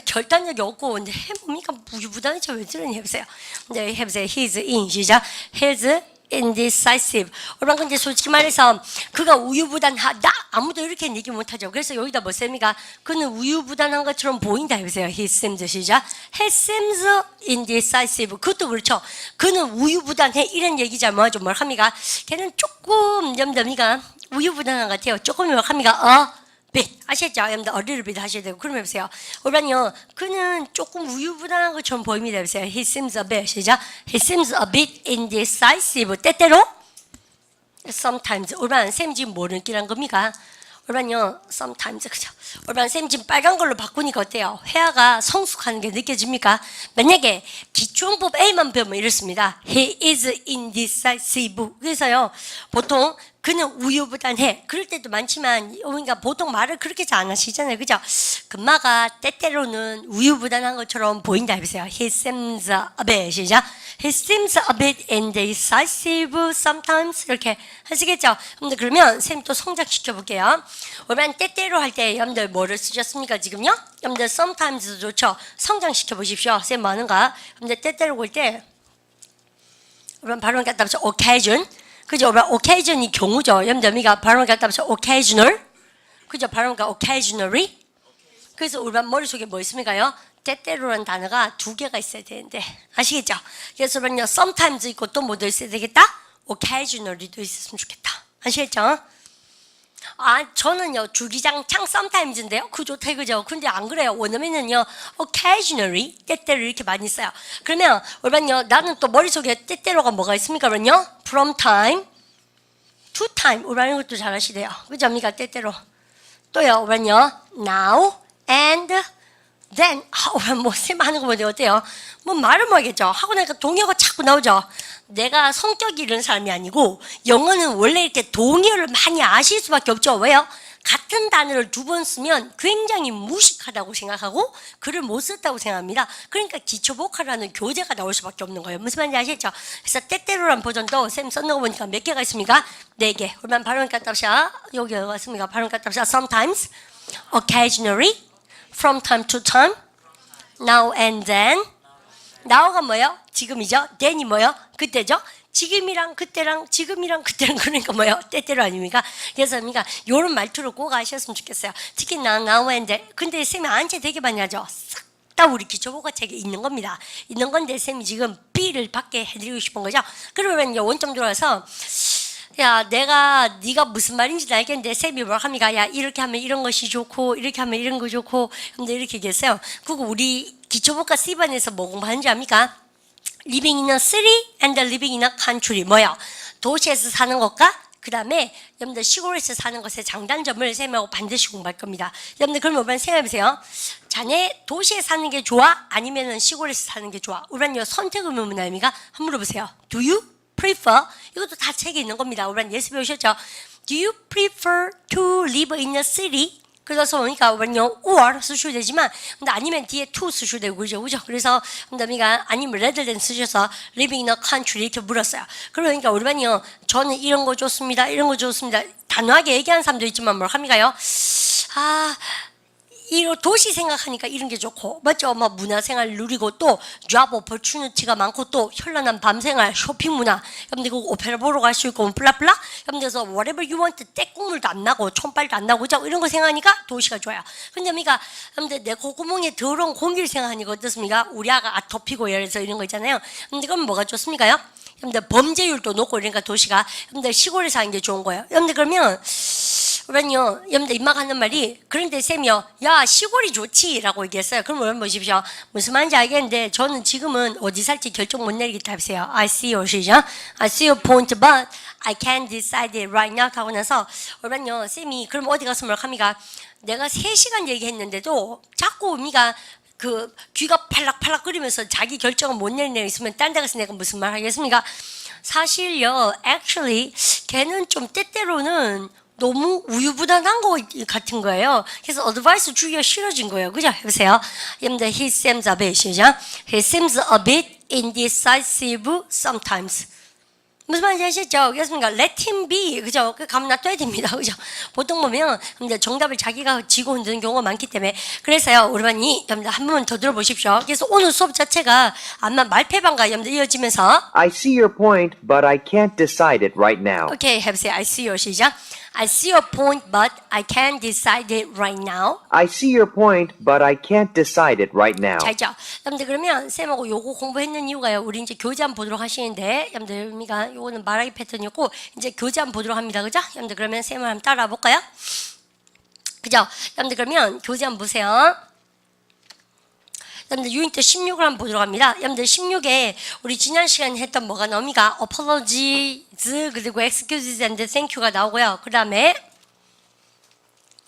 결단력이 없고 근데 뭡니까? 우유부단하죠? 왜 저러니 해보세요. 근데 해보세요. He's in 시작. He's indecisive. 여러분 근데 솔직히 말해서 그가 우유부단하다 아무도 이렇게 얘기 못하죠. 그래서 여기다 뭐 쌤이가 그는 우유부단한 것처럼 보인다 해보세요. He seems 시작. He seems indecisive. 그것도 그렇죠. 그는 우유부단해 이런 얘기자 뭐죠? 뭘 합니까? 걔는 조금 염담이가 우유부단한 것 같아요. 조금 뭐 합니까? bit. 아시겠죠? 여러분들 a little bit 하셔야 되고 그러면 해보세요. 그러면요 그는 조금 우유부단한 것처럼 보입니다. 해보세요. He seems a bit 시작. He seems a bit indecisive. 때때로 sometimes. 우리는 쌤 지금 뭐 느끼란 겁니까? 우리는요 sometimes 그죠? 우리는 쌤 지금 빨간 걸로 바꾸니까 어때요? 회화가 성숙하는 게 느껴집니까? 만약에 기초용법 A만 배우면 이렇습니다. He is indecisive. 그래서요 보통 그는 우유부단해. 그럴 때도 많지만 그러니까 보통 말을 그렇게 잘 안 하시잖아요. 그죠? 금마가 때때로는 우유부단한 것처럼 보인다 해보세요. He seems a bit. 시작. He seems a bit indecisive sometimes. 이렇게 하시겠죠? 여러분들 그러면 쌤 또 성장시켜 볼게요. 그러면 때때로 할 때 여러분들 뭐를 쓰셨습니까? 지금요? 여러분들 sometimes도 좋죠? 성장시켜 보십시오. 쌤 뭐 하는가? 여러분들 때때로 볼 때 그럼 발음 갖다 붙여 occasion. 그죠? occasion이 경우죠. 여러분들 우리가 발음 갖다 붙여 occasional. 그죠? 발음가 occasionally. 그래서 우리 머릿속에 뭐 있습니까요? 때때로라는 단어가 두 개가 있어야 되는데 아시겠죠? 그래서 그러면 sometimes 있고 또 뭐도 있어야 되겠다? occasionally도 있었으면 좋겠다. 아시겠죠? 저는요 주기장창 sometimes인데요. 그 좋다 이거죠. 근데 안 그래요. 원어민은요 occasionally 때때로 이렇게 많이 써요. 그러면 그러면요 나는 또 머릿속에 때때로가 뭐가 있습니까? 그러면요 from time to time 우라는 것도 잘 하시대요. 그죠? 미가 때때로 또요 그러면요 now and then 뭐 쌤 하는 거 보니 어때요? 뭐 말을 뭐 하겠죠. 하고 나니까 동의어가 자꾸 나오죠. 내가 성격이 이런 사람이 아니고 영어는 원래 이렇게 동의어를 많이 아실 수밖에 없죠. 왜요? 같은 단어를 두 번 쓰면 굉장히 무식하다고 생각하고 글을 못 썼다고 생각합니다. 그러니까 기초복화라는 교재가 나올 수밖에 없는 거예요. 무슨 말인지 아시겠죠? 그래서 때때로란 버전도 쌤 썼는 거 보니까 몇 개가 있습니까? 4개. 그러면 발음 갖답시야. 여기 왔습니까? 발음 갖답시야. sometimes, occasionally, from time to time, now and then. now가 뭐예요? 지금이죠. then이 뭐예요? 그때죠. 지금이랑 그때랑 지금이랑 그때랑 그러니까 뭐예요? 때때로 아닙니까? 그래서 그러니까 이런 말투를 꼭 아셨으면 좋겠어요. 특히 now and then. 근데 쌤이 안채 되게 많이 하죠. 싹 다 우리 기초국어 책에 있는 겁니다. 있는 건데 쌤이 지금 B를 받게 해드리고 싶은 거죠. 그러면 원점 들어와서 야, 네가 무슨 말인지 알겠는데 쌤이 뭘 합니까? 야, 이렇게 하면 이런 것이 좋고 이렇게 하면 이런 거 좋고 근데 이렇게 얘기했어요. 그리고 우리 기초국어 C반에서 뭐 공부하는지 압니까? Living in a city and living in a country 뭐야? 도시에서 사는 것과 그 다음에 여러분들 시골에서 사는 것의 장단점을 쌤하고 반드시 공부할 겁니다. 여러분들 그러면 한번 생각해보세요. 자네 도시에 사는 게 좋아? 아니면 시골에서 사는 게 좋아? 우리는 선택 의문 아닙니까? 한번 물어보세요. Do you prefer? 이것도 다 책에 있는 겁니다. 우리는 예습 배우셨죠? Do you prefer to live in a city? 그래서 그러니까 우리는 or 쓰셔도 되지만 근데 아니면 뒤에 to 쓰셔도 되고 그죠? 그래서 우리가 아니면 rather than 쓰셔서 living in a country 이렇게 물었어요. 그러니까 우리는요 저는 이런 거 좋습니다. 이런 거 좋습니다. 단호하게 얘기하는 사람도 있지만 뭘 합니까요? 이런 도시 생각하니까 이런 게 좋고 맞죠? 뭐 문화생활 누리고 또 job opportunity가 많고 또 현란한 밤생활 쇼핑 문화 여러분들 그 오페라 보러 갈 수 있고 블라블라 여러분들서 whatever you want 떼국물도 안 나고 촌빨도 안 나고 그죠? 이런 거 생각하니까 도시가 좋아요. 근데 우리가 여러분들 내 콧구멍에 더러운 공기를 생각하니까 어떻습니까? 우리 아가 아토피고 예를 들어서 이런 거 있잖아요. 근데 그럼 뭐가 좋습니까요? 여러분들 범죄율도 높고 이러니까 도시가 여러분들 시골에 사는 게 좋은 거예요. 여러분들 그러면 그러면요, 여러분들 입마가 하는 말이 그런데 쌤이요, 야 시골이 좋지라고 얘기했어요. 그럼 여러분 보십시오. 무슨 말인지 알겠는데 저는 지금은 어디 살지 결정 못 내리겠다 하세요. I see your 시죠. I see your point, but I can't decide it right now 하고 나서 여러분요, 쌤이 그럼 어디 가서 뭘 합니까? 내가 3시간 얘기했는데도 자꾸 우리가 그 귀가 팔락팔락 끓이면서 자기 결정을 못 내리는 애 있으면 딴 데 가서 내가 무슨 말 하겠습니까? 사실요, actually 걔는 좀 때때로는 너무 우유부단한 거 같은 거예요. 그래서 어드바이스 주기가 싫어진 거예요. 그죠? 해보세요. 여러분들 he seems a bit 시작. He seems a bit indecisive sometimes. 무슨 말인지 아시죠? 그렇습니까? Let him be. 그죠? 그 가면 놔둬야 됩니다. 그죠? 보통 보면 정답을 자기가 지고 흔드는 경우가 많기 때문에 그래서요. 우리반이 여러분들 한 번만 더 들어보십시오. 그래서 오늘 수업 자체가 아마 말패반과 여러분들 이어지면서
I see your point, but I can't decide it right now.
오케이, 해보세요. I see your 시작. I see your point, but I can't decide it right now.
I see your point, but I can't decide it right now.
자, 있죠. 여러분들 그러면 쌤하고 요거 공부했는 이유가요. 우리 이제 교재 한번 보도록 하시는데 여러분들 우리가 요거는 말하기 패턴이었고 이제 교재 한번 보도록 합니다. 그죠? 여러분들 그러면 쌤을 한번 따라와 볼까요? 그죠? 여러분들 그러면 교재 한번 보세요. 여러분들 유니트 16을 한번 보도록 합니다. 여러분들 16에 우리 지난 시간에 했던 뭐가 나옵니까? apologies 그리고 excuses and thank you가 나오고요. 그 다음에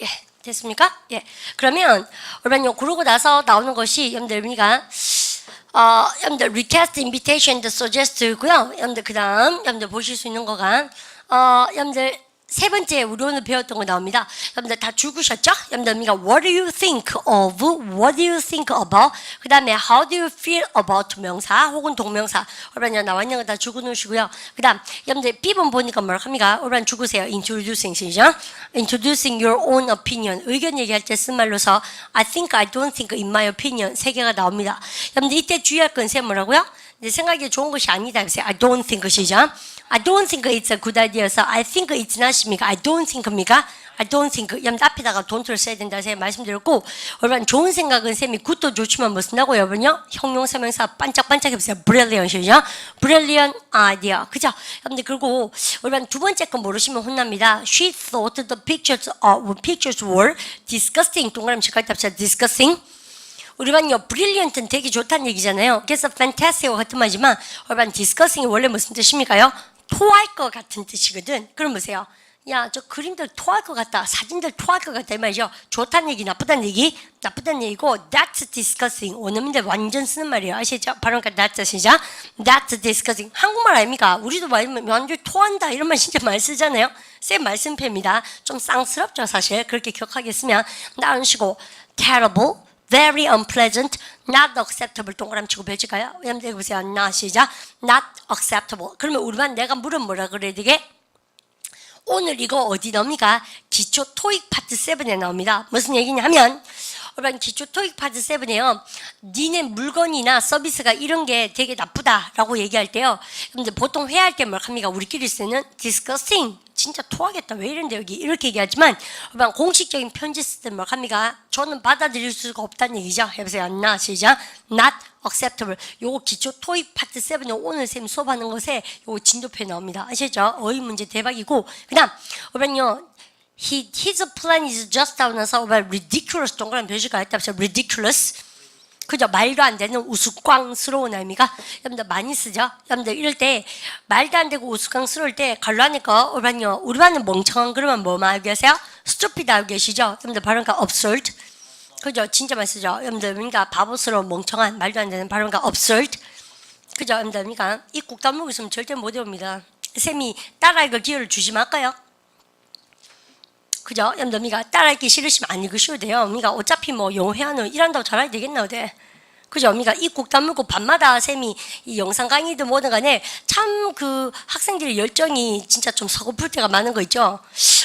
예 됐습니까? 예 그러면 여러분 그러고 나서 나오는 것이 여러분들 우리가 여러분들 request, invitation, and suggest고요. 여러분들 그 다음 여러분들 보실 수 있는 거가 여러분들 세 번째 우리 오늘 배웠던 거 나옵니다. 여러분들 다 죽으셨죠? 여러분들 What do you think of? What do you think about? 그 다음에 How do you feel about 명사 혹은 동명사. 여러분 나와 있는 거 다 죽어놓으시고요. 그 다음 여러분들 B번 보니까 뭐라고 합니까? 여러분 죽으세요. Introducing 시죠? Introducing your own opinion. 의견 얘기할 때 쓴 말로서 I think, I don't think, in my opinion 세 개가 나옵니다. 여러분들 이때 주의할 건 세 뭐라고요? 내 생각이 좋은 것이 아니다. I don't think 시죠? I don't think it's a good idea서 I think it's not입니까? I don't think입니까? I don't think. 여러분 앞에다가 don't를 써야 된다 제가 말씀드렸고 여러분 좋은 생각은 쌤이 굿도 좋지만 뭐 쓴다고요 여러분요? 형용사명사 반짝반짝 해보세요. Brilliant이죠? Brilliant idea. 그죠? 여러분들 그리고 여러분 두 번째 건 모르시면 혼납니다. She thought the pictures were disgusting. 동그라미 칠까지 합시다. Disgusting. 우리반요 brilliant는 되게 좋다는 얘기잖아요. 그래서 fantastic과 같은 말이지만 여러분 disgusting이 원래 무슨 뜻입니까요? 토할 것 같은 뜻이거든. 그럼 보세요. 야, 저 그림들 토할 것 같다. 사진들 토할 것 같다. 이 말이죠. 좋다는 얘기, 나쁘다는 얘기, 나쁘다는 얘기고 that's disgusting. 원어민들 완전 쓰는 말이에요. 아시죠? 발음가 that's 시작. That's disgusting. 한국말 아닙니까? 우리도 완전 토한다. 이런 말 진짜 많이 쓰잖아요. 쌤 말씀패입니다. 좀 쌍스럽죠, 사실. 그렇게 기억하겠으면 다른 식으로 terrible. Very unpleasant, not acceptable. 동그라미 치고 펼칠까요? 여러분들 보세요. not 시작. Not acceptable. 그러면 우리만 내가 물으면 뭐라 그래야 되게? 오늘 이거 어디 나옵니까? 기초 토익 파트 7에 나옵니다. 무슨 얘기냐 하면 여러분 기초 토익 파트 7에요. 니네 물건이나 서비스가 이런 게 되게 나쁘다라고 얘기할 때요. 여러분들 보통 회의할 때 뭘 합니까? 우리끼리 쓰는 disgusting. 진짜 토하겠다. 왜 이런데 여기 이렇게 얘기하지만 여러분 공식적인 편지 쓸 때 뭘 합니까? 저는 받아들일 수가 없다는 얘기죠. 해보세요. not 시작. Not acceptable. 요거 기초 토익 파트 7에 오늘 쌤 수업하는 것에 요거 진도표에 나옵니다. 아시죠? 어휘 문제 대박이고 그 다음 여러분요. His plan is just out 나서 ridiculous 동그라미 표시가 했다. ridiculous. 그죠? 말도 안 되는 우스꽝스러운 아닙니까? 여러분들 많이 쓰죠? 여러분들 이럴 때 말도 안 되고 우스꽝스러울 때 갈라니까 우리 반은 멍청한 그러면 뭐 말하고 계세요? stupid 알고 계시죠? 여러분들 발음가 absurd. 그죠? 진짜 많이 쓰죠? 여러분들 그러니까 바보스러운 멍청한 말도 안 되는 발음가 absurd. 그죠? 여러분들 그러니까 이 국단목 있으면 절대 못 외웁니다. 쌤이 따라 읽을 기회를 주지 말까요? 그죠? 여러분들 따라하기 싫으시면 안 읽으셔도 돼요. 어차피 뭐 영어 회화는 일한다고 잘해야 되겠나 어때? 그죠? 이 국 다물고 밤마다 쌤이 이 영상 강의든 뭐든 간에 참 그 학생들의 열정이 진짜 좀 서글플 때가 많은 거 있죠?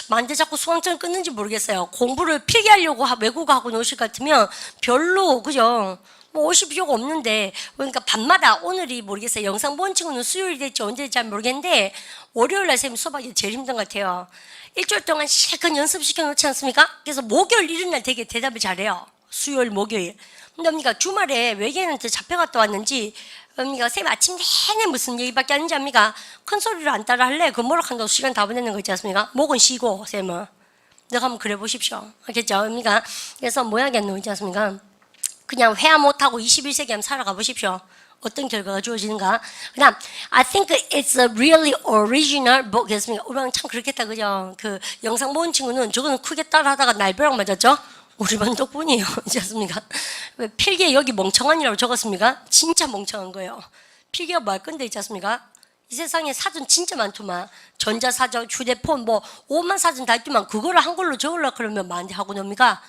만데 자꾸 수강증을 끊는지 모르겠어요. 공부를 필기하려고 외국어하고 노실 것 같으면 별로 그죠? 뭐 오실 필요가 없는데 그러니까 밤마다 오늘이 모르겠어요. 영상 본 친구는 수요일이 될지 언제 될지 잘 모르겠는데 월요일날 쌤이 수업하기 제일 힘든 것 같아요. 일주일 동안 실컷 연습시켜 놓지 않습니까? 그래서 목요일 이런 날 되게 대답을 잘해요. 수요일 목요일. 근데 주말에 외계인한테 잡혀갔다 왔는지 쌤 아침 내내 무슨 얘기밖에 안 하는지 압니까? 큰 소리로 안 따라 할래? 그 뭐라 한다고 시간 다 보내는 거 있지 않습니까? 목은 쉬고 쌤은 내가 한번 그래 보십시오. 알겠죠? 그래서 뭐 하겠노 있지 않습니까? 그냥 회화 못하고 21세기 한번 살아가 보십시오. 어떤 결과가 주어지는가? 그 다음, I think it's a really original book. 였습니까? 우리랑 참 그렇겠다, 그죠? 그 영상 본 친구는 저거는 크게 따라 하다가 날벼락 맞았죠? 우리 반 덕분이에요. 있지 않습니까? 왜 필기에 여기 멍청한이라고 적었습니까? 진짜 멍청한 거예요. 필기가 뭐 할 건데, 있지 않습니까? 이 세상에 사전 진짜 많더만. 전자사전, 휴대폰, 뭐, 오만 사전 다 있지만 그거를 한글로 적으려고 그러면 많이 하고 놉니까?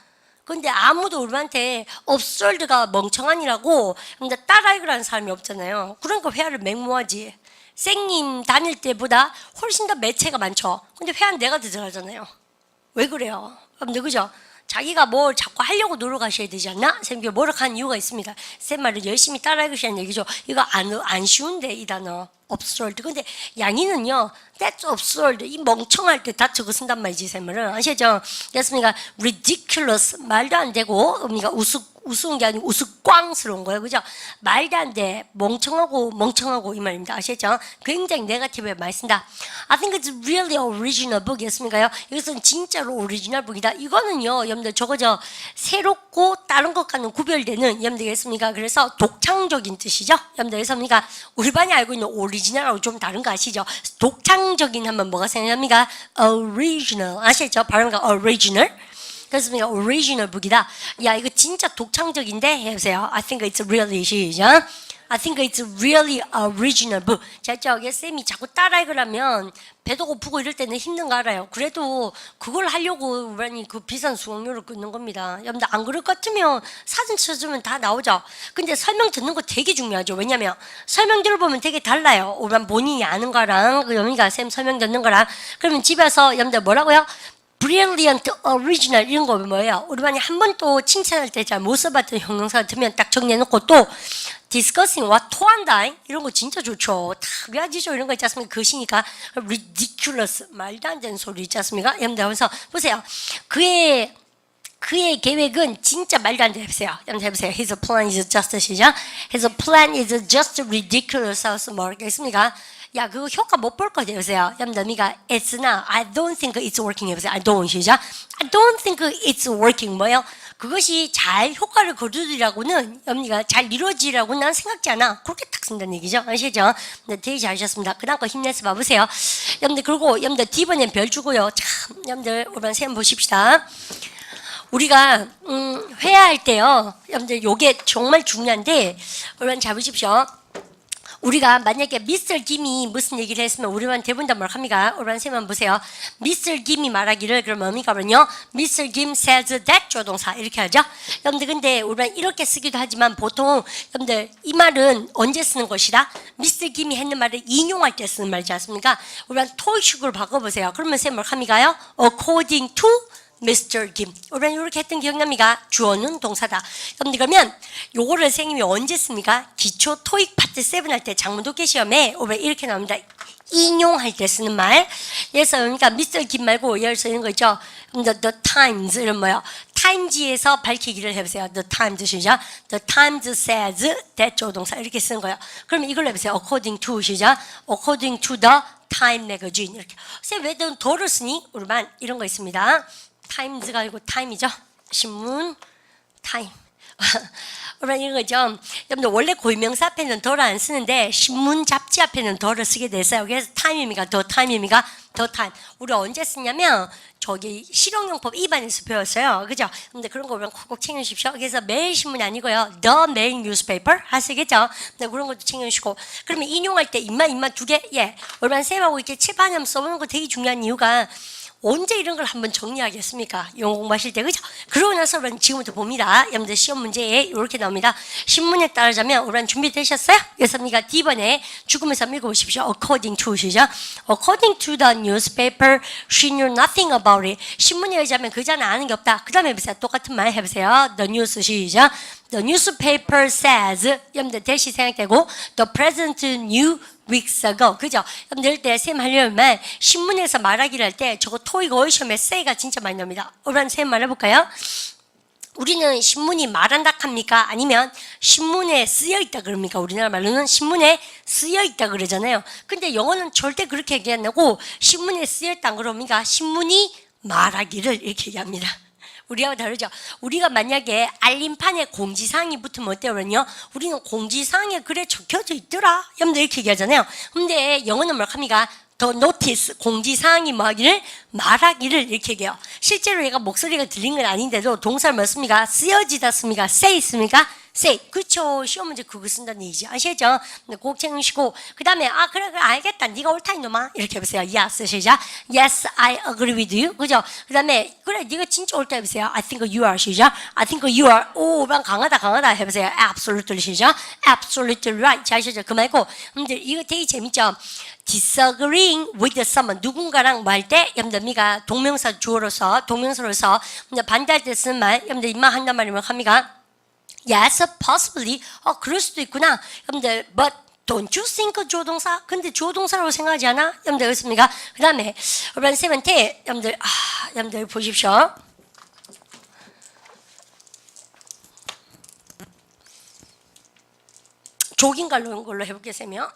근데 아무도 우리한테 absurd가 멍청한이라고 근데 따라 읽으라는 사람이 없잖아요. 그러니까 회화를 맹모하지. 쌩님 다닐 때보다 훨씬 더 매체가 많죠. 근데 회화는 내가 더 잘하잖아요. 왜 그래요? 여러분들 그죠? 자기가 뭘 자꾸 하려고 노력하셔야 되지 않나? 쌤이 노력한 이유가 있습니다. 쌤 말을 열심히 따라 읽으시라는 얘기죠. 이거 안 쉬운데 이 단어. absurd. 근데 양이는요, that's absurd. 이 멍청할 때 다 적어 쓴단 말이지, 쌤은. 아시죠? 그렇습니까? ridiculous. 말도 안 되고, 우스운 게 아니고 우스꽝스러운 거예요. 그죠? 말도 안 돼. 멍청하고 이 말입니다. 아시죠? 굉장히 네거티브에 많이 쓴다. I think it's really original book 였습니까요? 이것은 진짜로 오리지널 북이다. 이거는요, 여러분들 저거 새롭고 다른 것과는 구별되는 여러분들 겠습니까? 그래서 독창적인 뜻이죠. 여러분들 겠습니까? 우리 반이 알고 있는 오리지널하고 좀 다른 거 아시죠? 독창적인 하면 뭐가 생각납니까? original. 아시죠? 발음가 original. 그렇습니까? original 북이다. 야, 이거 진짜 독창적인데? 해보세요. I think it's really 시작. I think it's really original book. 저기 쌤이 자꾸 따라 읽으려면 배도 고프고 이럴 때는 힘든 거 알아요. 그래도 그걸 하려고 우리 그 비싼 수강료를 끊는 겁니다. 여러분들 안 그럴 것 같으면 사진 쳐주면 다 나오죠. 근데 설명 듣는 거 되게 중요하죠. 왜냐면 설명 들어보면 되게 달라요. 우리 본인이 아는 거랑 그 여미가 쌤 설명 듣는 거랑. 그러면 집에서 여러분들 뭐라고요? brilliant, original 이런 거 뭐예요? 우리 반이 한 번 또 칭찬할 때 잘 못 써봤던 형용사 들으면 딱 정리해놓고 또 discussing, 토한다 이런 거 진짜 좋죠. 다 외워지죠. 이런 거 있지 않습니까? 그것이니까 ridiculous, 말도 안 되는 소리 있지 않습니까? 여러분들 그래서 보세요. 그의 계획은 진짜 말도 안 돼. 해보세요. 여러분 해보세요. His plan is just 시작. His plan is just ridiculous. 하우스 모르겠습니까? 야, 그거 효과 못 볼 거죠. 해보세요. 여러분들 미가 It's not. I don't think it's working. 해보세요. I don't 시작. I don't think it's working. 뭐예요? 그것이 잘 효과를 거두리라고는 여러분이가 잘 이루어지라고는 난 생각지 않아. 그렇게 딱 쓴다는 얘기죠. 아시죠? 네, 되게 잘하셨습니다. 그 다음 거 힘내서 봐보세요. 여러분들 그리고 여러분들 D번엔 별 주고요. 참 여러분들 오늘 셈 보십시다. 우리가 회화할 때요. 여러분들 요게 정말 중요한데 여러분 잘 보십시오. 우리가 만약에 미스터 김이 무슨 얘기를 했으면 우리만 대부분 다 뭘 합니까? 우리만 쌤만 보세요. 미스터 김이 말하기를 그럼 뭡니까? 그러면요. 미스터 김 says that 조동사 이렇게 하죠. 여러분들 근데 우리만 이렇게 쓰기도 하지만 보통 여러분들 이 말은 언제 쓰는 것이다? 미스터 김이 했는 말을 인용할 때 쓰는 말이지 않습니까? 우리만 토익식으로 바꿔보세요. 그러면 쌤 뭘 합니까요? According to Mr. Kim. 우리는 이렇게 했던 기억납니까? 주어는 동사다. 여러분들 그러면 요거를 선생님이 언제 씁니까? 기초 토익 파트 7 할 때 장문독해 시험에 우리 이렇게 나옵니다. 인용할 때 쓰는 말. 그래서 그러니까 Mr. Kim 말고 예를 들어 이런 거 있죠. The Times 이런 뭐요? Times에서 밝히기를 해보세요. The Times 시작. The Times says that 조동사 이렇게 쓰는 거예요. 그러면 이걸 해보세요. According to 시작. According to the Time Magazine 이렇게. 선생님 왜 더를 쓰니? 우리만 이런 거 있습니다. 타임즈가 아니고 타임이죠. 신문, 타임. 그러면 이런 거죠. 여러분들 원래 고유명사 앞에는 더를 안 쓰는데 신문 잡지 앞에는 더를 쓰게 됐어요. 그래서 타임입니까? 더 타임입니까? 더 타임. 우리 언제 쓰냐면 저기 실용용법 2반에서 배웠어요. 그죠? 근데 그런 거 보면 꼭 챙겨주십시오. 그래서 매일 신문이 아니고요. The main newspaper 하시겠죠? 네, 그런 것도 챙겨주시고. 그러면 인용할 때 입만 두 개? 예. 얼마나 쌤하고 이렇게 칠판에 써보는 거 되게 중요한 이유가 언제 이런 걸 한번 정리하겠습니까? 영어 공부하실 때, 그죠? 그러고 나서 우리는 지금부터 봅니다. 여러분들 시험 문제에 이렇게 나옵니다. 신문에 따르자면 우리는 준비되셨어요? 그래서 우리가 D번에 죽으면서 읽어보십시오. According to 시죠? According to the newspaper, she knew nothing about it. 신문에 의하자면 그자는 아는 게 없다. 그 다음에 해보세요. 똑같은 말 해보세요. The news 시죠? The newspaper says, 여러분들 대시 생각되고, the president knew weeks ago. 그죠? 여러분들 때 쌤 하려면 말, 신문에서 말하기를 할 때 저거 토익 어휘 시험에 say가 진짜 많이 나옵니다. 오늘 쌤 말해볼까요? 우리는 신문이 말한다 합니까? 아니면 신문에 쓰여 있다 그럽니까? 우리나라 말로는 신문에 쓰여 있다 그러잖아요. 근데 영어는 절대 그렇게 얘기 안 하고 신문에 쓰여 있다 그럽니까? 신문이 말하기를 이렇게 얘기합니다. 우리하고 다르죠. 우리가 만약에 알림판에 공지사항이 붙으면 어때요? 그러면요. 우리는 공지사항에 그래 적혀져 있더라. 여러분들 이렇게 얘기하잖아요. 근데 영어는 뭘 합니까? 더 노티스, 공지사항이 뭐 하기를? 말하기를 이렇게 얘기해요. 실제로 얘가 목소리가 들린 건 아닌데도 동사를 뭐 씁니까? 쓰여지다 씁니까? say 씁니까? say. 그렇죠. 시험 문제 그거 쓴다는 얘기지. 아시죠? 꼭 챙기시고. 그 다음에, 그래, 알겠다. 네가 옳다, 이놈아. 이렇게 해보세요. yes, 시작. Yes, I agree with you. 그죠? 그 다음에, 그래, 네가 진짜 옳다 해보세요. I think you are, 시작. I think you are. 오, 강하다 해보세요. Absolutely, 시작. Absolutely right. 자, 아시죠? 그 말고. 근데 이거 되게 재밌죠? disagreeing with someone. 누군가랑 뭐 할 때, 여러분들, 미가 동명사로서 반대할 때 쓰는 말, 여러분들, 입만 한단 말이 뭐 합니까? Yes, possibly. 그럴 수도 있구나. 여러분들, but don't you think 조동사? 근데 조동사라고 생각하지 않아? 여러분들, 그렇습니까? 그 다음에, 여러분, 쌤한테, 여러분들 보십시오. 조깅 가는 걸로 해볼게요, 쌤이요.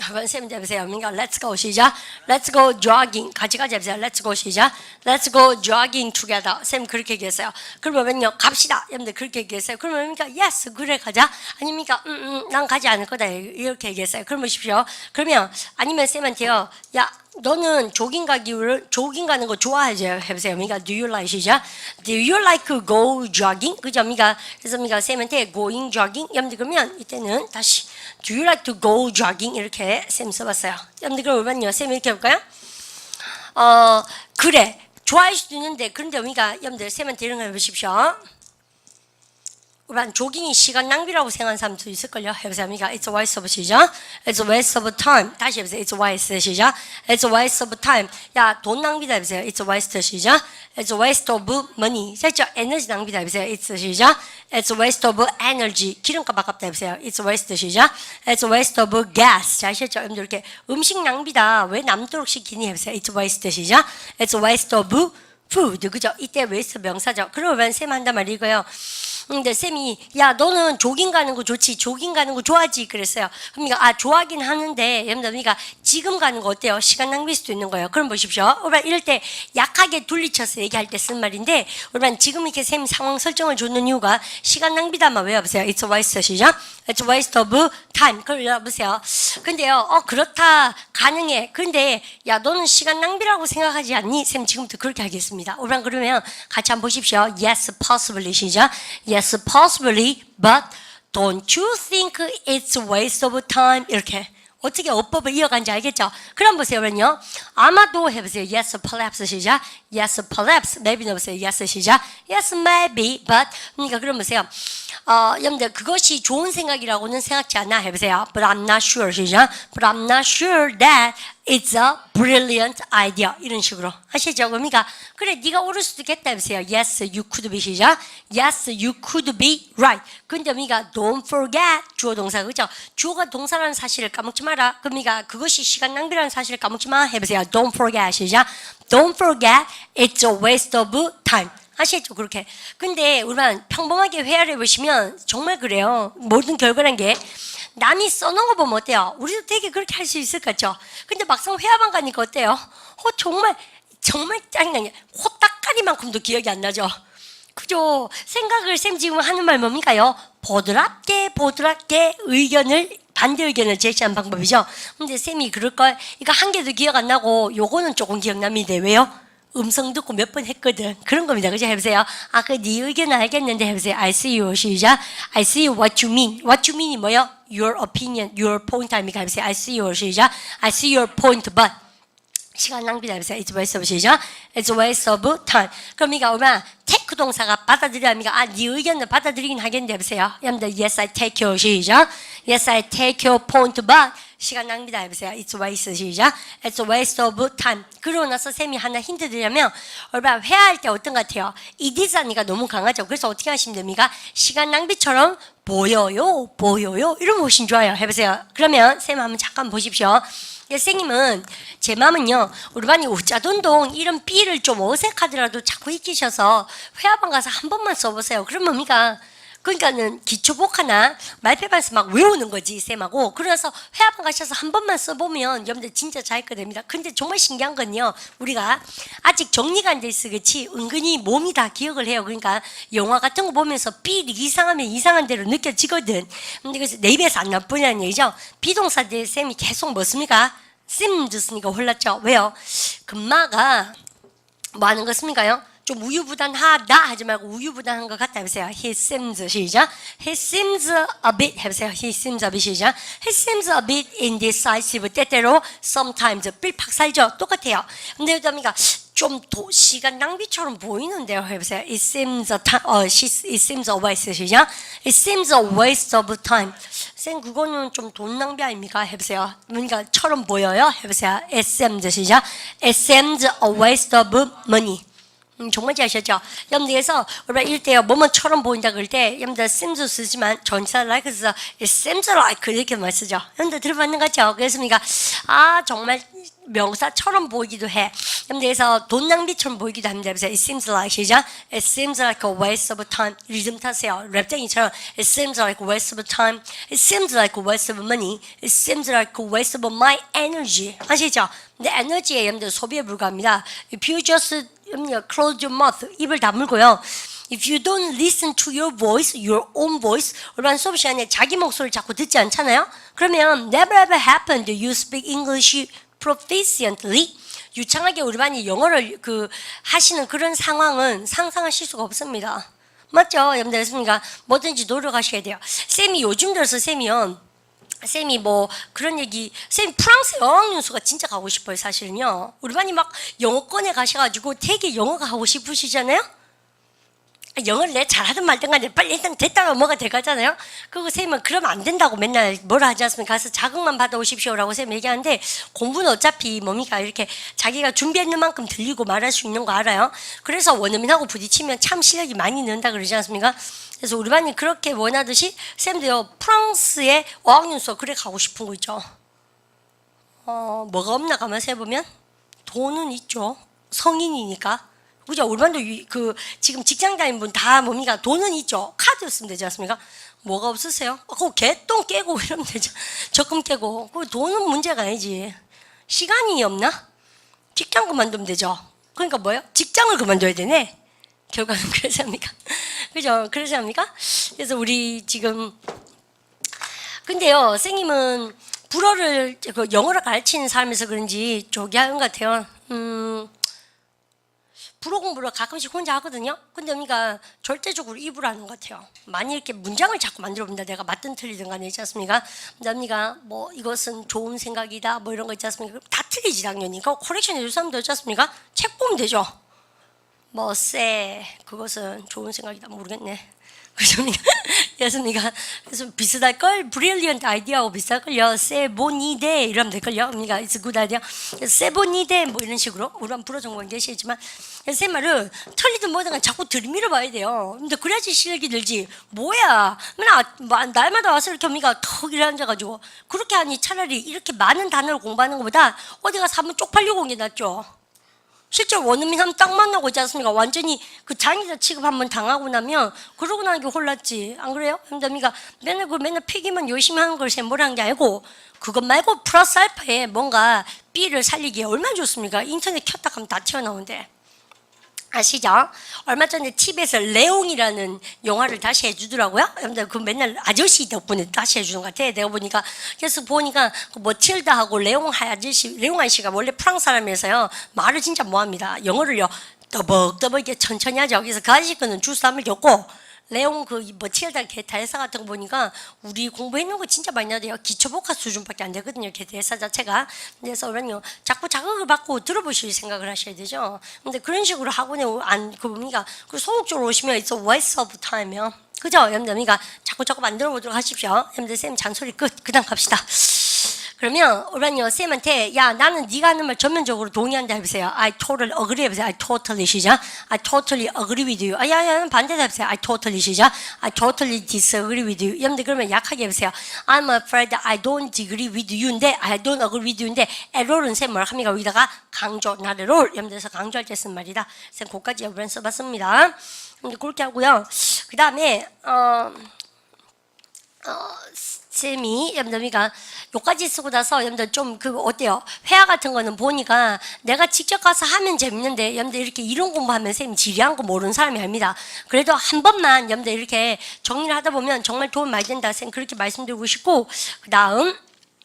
한번 쌤 해보세요. Let's go 시작. Let's go jogging. 같이 해보세요. Let's go 시작. Let's go jogging together. 쌤 그렇게 얘기했어요. 그러면요 갑시다. 여러분들 그렇게 얘기했어요. 그러면 yes 그래 가자. 아닙니까? 난 가지 않을 거다. 이렇게 얘기했어요. 그럼 보십시오. 그러면 아니면 쌤한테요. 야 너는 조깅 가는 거 좋아하죠? 해보세요. 그러니까 do you like 시작. Do you like to go jogging? 그죠? 그러니까 그래서 우리가 쌤한테 going jogging. 여러분들 그러면 이때는 다시 do you like to go jogging 이렇게 쌤 써봤어요. 여러분들 그러면요 쌤 이렇게 해볼까요? 그래 좋아할 수도 있는데 그런데 우리가 여러분들 쌤한테 이런 거 해보십시오. 우리가 조깅이 시간 낭비라고 생각하는 사람도 있을걸요. 해보세요. 그러니까 it's a waste of 시작. It's a waste of time. 다시 해보세요. It's a waste 시작. It's a waste of time. 야, 돈 낭비다 해보세요. It's a waste 시작. It's a waste of money. 됐죠? 에너지 낭비다 해보세요. It's 시작. It's a waste of energy. 기름값 아깝다 해보세요. It's a waste 시작. It's a waste of gas. 자, 아시겠죠? 여러분들 이렇게 음식 낭비다. 왜 남도록 시키니 해보세요. It's a waste 시작. It's a waste of food. 그죠? 이때 waste 명사죠. 그러면 쌤 한단 말이 이거요. 근데 쌤이 야 너는 조깅 가는 거 좋지 조깅 가는 거 좋아하지 그랬어요. 그러니까 좋아하긴 하는데 여러분들 그러니까 지금 가는 거 어때요? 시간 낭비일 수도 있는 거예요. 그럼 보십시오. 우리가 이럴 때 약하게 둘리쳐서 얘기할 때 쓴 말인데 우리가 지금 이렇게 쌤 상황 설정을 줬는 이유가 시간 낭비다만 외워보세요. It's a waste 시작. It's a waste of time. 그걸 외워보세요. 근데요 그렇다 가능해. 근데 야 너는 시간 낭비라고 생각하지 않니? 쌤 지금부터 그렇게 하겠습니다. 우리가 그러면 같이 한번 보십시오. Yes possibly 시작. Yes, possibly, but don't you think it's a waste of time? 이렇게 어떻게 어법을 이어간지 알겠죠? 그럼 보세요, 그러면요. 아마도 해보세요. Yes, perhaps 시작. Yes, perhaps. Maybe 넣어보세요. Yes 시작. Yes, maybe, but. 그러니까 그럼 보세요. 여러분들 그것이 좋은 생각이라고는 생각지 않나 해보세요. But I'm not sure 시작. But I'm not sure that it's a brilliant idea. 이런 식으로 하시죠. 그러니까 그래 네가 옳을 수도 있겠다 해보세요. Yes, you could be 시작. Yes, you could be right. 근데 우리가 don't forget 주어 동사 그죠? 주어가 동사라는 사실을 까먹지 마라. 그러니까 그것이 시간 낭비라는 사실을 까먹지 마 해보세요. Don't forget 시작. Don't forget it's a waste of time. 아시죠? 그렇게. 근데 우리가 평범하게 회화를 해보시면 정말 그래요. 모든 결과란 게 남이 써놓은 거 보면 어때요? 우리도 되게 그렇게 할 수 있을 것 같죠? 근데 막상 회화방 가니까 어때요? 정말 짜증나게 호딱가리만큼도 기억이 안 나죠? 그죠? 생각을 쌤 지금 하는 말 뭡니까요? 보드랍게 의견을 반대 의견을 제시한 방법이죠. 근데 쌤이 그럴걸 이거 한 개도 기억 안 나고 요거는 조금 기억납니다. 왜요? 음성 듣고 몇 번 했거든. 그런 겁니다. 그죠? 해보세요. 네 의견은 알겠는데 해보세요. I see you 시작. I see what you mean. What you mean이 뭐요? Your opinion, your point 아닙니까? 해보세요. I see you 시작. I see your point, but 시간 낭비다 해보세요. It's a waste of 시작. It's a waste of time. 그럼 이거 오면 take 동사가 받아들여야 합니까? 네 의견을 받아들이긴 하겠는데 해보세요. 여러분들 yes I take your 시작. Yes I take your point, but 시간 낭비다 해보세요. It's a waste 시작. It's a waste of time. 그러고 나서 쌤이 하나 힌트 드리려면 얼마나 회화할 때 어떤 것 같아요? it is 하니까 너무 강하죠. 그래서 어떻게 하시면 됩니까? 시간 낭비처럼 보여요. 이러면 훨씬 좋아요. 해보세요. 그러면 쌤 한번 잠깐 보십시오. 선생님은 제 마음은요 우리 반이 우짜돈동 이런 B를 좀 어색하더라도 자꾸 익히셔서 회화방 가서 한 번만 써보세요. 그럼 뭡니까? 그러니까는 기초복하나 말패반스 막 외우는 거지 쌤하고. 그래서 회화방 가셔서 한 번만 써보면 여러분들 진짜 잘 거 됩니다. 근데 정말 신기한 건요 우리가 아직 정리가 안 돼 있어 그렇지 은근히 몸이 다 기억을 해요. 그러니까 영화 같은 거 보면서 B 이상하면 이상한 대로 느껴지거든. 근데 그래서 내 입에서 안 나쁘냐는 얘기죠. 비동사들 쌤이 계속 뭐 씁니까? seems 쓰니까 혼났죠. 왜요? 금마가 뭐 하는 거 씁니까요? 좀 우유부단하다 하지 말고 우유부단한 것 같다 해보세요. He seems 시작. He seems a bit 해보세요. He seems a bit 시작. He seems a bit indecisive. 때때로 sometimes 삘팍 살죠. 똑같아요. 근데 그러니까 좀 시간 낭비처럼 보이는데요. 해보세요. It seems a waste 시작. It seems a waste of time. 쌤 그거는 좀 돈 낭비 아닙니까? 해보세요. 그러니까 처럼 보여요. 해보세요. It seems 시작. It seems a waste of money. 정말 잘하셨죠? 여러분들께서 우리가 이럴 때요 뭐뭐처럼 보인다 그럴 때 여러분들 seems 쓰지만 전치사 like 써서 it seems like 이렇게만 쓰죠. 여러분들 들어봤는 것 같죠? 그렇습니까? 정말 명사처럼 보이기도 해. 여러분들께서 돈 낭비처럼 보이기도 합니다. 그래서 it seems like 시작. It seems like a waste of time. 리듬 타세요. 랩쟁이처럼 it seems like a waste of time. It seems like a waste of money. It seems like a waste of my energy. 아시죠? 근데 에너지에 여러분들 소비에 불과합니다. If you just close your mouth, 입을 다물고요. If you don't listen to your voice, your own voice, 우리가 수업 시간에 자기 목소리를 자꾸 듣지 않잖아요? 그러면 never ever happened you speak English proficiently 유창하게 우리 반이 영어를 하시는 그런 상황은 상상하실 수가 없습니다. 맞죠? 여러분들 됐습니까? 뭐든지 노력하셔야 돼요. 쌤이 요즘 들어서 쌤이 뭐 그런 얘기, 쌤 프랑스 어학연수가 진짜 가고 싶어요, 사실은요. 우리 반이 막 영어권에 가셔가지고 되게 영어가 하고 싶으시잖아요? 영어를 내 잘하든 말든 간에 빨리 일단 됐다가 뭐가 돼가잖아요. 그거 쌤은 그러면 안 된다고 맨날 뭐라 하지 않습니까? 가서 자극만 받아오십시오라고 쌤 얘기하는데 공부는 어차피 뭡니까? 이렇게 자기가 준비했는 만큼 들리고 말할 수 있는 거 알아요. 그래서 원어민하고 부딪히면 참 실력이 많이 는다 그러지 않습니까? 그래서 우리 반이 그렇게 원하듯이 쌤도요 프랑스의 어학연수 그래 가고 싶은 거 있죠. 뭐가 없나 가만히 해보면 돈은 있죠. 성인이니까. 그죠? 우리 반도 지금 직장 다니는 분 다 뭡니까? 돈은 있죠. 카드 쓰면 되지 않습니까? 뭐가 없으세요? 그거 개똥 깨고 이러면 되죠. 적금 깨고. 그 돈은 문제가 아니지. 시간이 없나? 직장 그만두면 되죠. 그러니까 뭐예요? 직장을 그만둬야 되네. 결과는 그러지 않습니까? 그죠? 그러지 않습니까? 그래서 우리 지금 근데요, 선생님은 불어를 영어를 가르치는 삶에서 그런지 저기 하는 것 같아요. 불어 공부를 가끔씩 혼자 하거든요. 근데 언니가 절대적으로 입으로 하는 것 같아요. 많이 이렇게 문장을 자꾸 만들어 본다. 내가 맞든 틀리든 간에 있지 않습니까? 근데 언니가 뭐 이것은 좋은 생각이다 뭐 이런 거 있지 않습니까? 다 틀리지 당연히. 그거 커렉션 해줄 사람도 있지 않습니까? 책 보면 되죠. 뭐 그것은 좋은 생각이다 모르겠네. 그렇습니까? 그래서 비슷할걸? brilliant idea하고 비슷할걸요. 세보니데 이러면 될걸요. 그러니까 it's a good idea. 세보니데 뭐 이런 식으로 우리는 불어 전공 계시지만 세 말을 틀리든 뭐든 자꾸 들이밀어 봐야 돼요. 근데 그래야지 실력이 들지. 뭐야? 맨날 날마다 와서 이렇게 언니가 턱 이래 앉아가지고 그렇게 하니 차라리 이렇게 많은 단어를 공부하는 것보다 어디 가서 한번 쪽팔리고 온 게 낫죠. 실제 원어민 하면 딱 만나고 있지 않습니까? 완전히 그 장애자 취급 한번 당하고 나면 그러고 나는 게 홀랐지. 안 그래요? 그러니까 맨날 피기만 열심히 하는 걸 셈보라는 게 아니고 그것 말고 플러스 알파에 뭔가 B를 살리기에 얼마나 좋습니까? 인터넷 켰다 하면 다 튀어나오는데. 아시죠? 얼마 전에 TV에서 레옹이라는 영화를 다시 해주더라고요. 여러분들 그 맨날 아저씨 덕분에 다시 해주는 것 같아. 내가 보니까 그래서 보니까 뭐 틸다하고 레옹 아저씨가 원래 프랑스 사람이라서요 말을 진짜 못합니다. 영어를요 떠벅떠벅 이렇게 천천히 하죠. 그래서 그 아저씨 거는 주스함을 겪고 레옹 틸다 대사 같은 거 보니까 우리 공부했는 거 진짜 많이 나대요. 기초복합 수준밖에 안 되거든요. 대사 자체가. 그래서 우리는요 자꾸 자극을 받고 들어보실 생각을 하셔야 되죠. 근데 그런 식으로 학원에 뭡니까? 그 소극적으로 오시면 it's a waste of time이요. 그죠? 여러분들 그러니까 자꾸 만들어 보도록 하십시오. 여러분들 쌤 잔소리 끝. 그다음 갑시다. 그러면 우리는요 쌤한테 야 나는 네가 하는 말 전면적으로 동의한다 해보세요. I totally agree 해보세요. I totally 시작. I totally agree with you. 야야야 반대다 해보세요. I totally 시작. I totally disagree with you. 여러분들 그러면 약하게 해보세요. I'm afraid I don't agree with you인데 I don't agree with you인데 error은 쌤 뭐라 합니까? 여기다가 강조 not error. 여러분들에서 강조할 때 쓴 말이다. 쌤 그것까지 여러분 써봤습니다. 그렇게 하고요. 그 다음에 쌤이 여러분들 요까지 쓰고 나서 여러분들 좀 어때요? 회화 같은 거는 보니까 내가 직접 가서 하면 재밌는데 여러분들 이렇게 이론 공부하면 쌤 지리한 거 모르는 사람이 아닙니다. 그래도 한 번만 여러분들 이렇게 정리를 하다 보면 정말 도움 많이 된다. 쌤 그렇게 말씀드리고 싶고 그 다음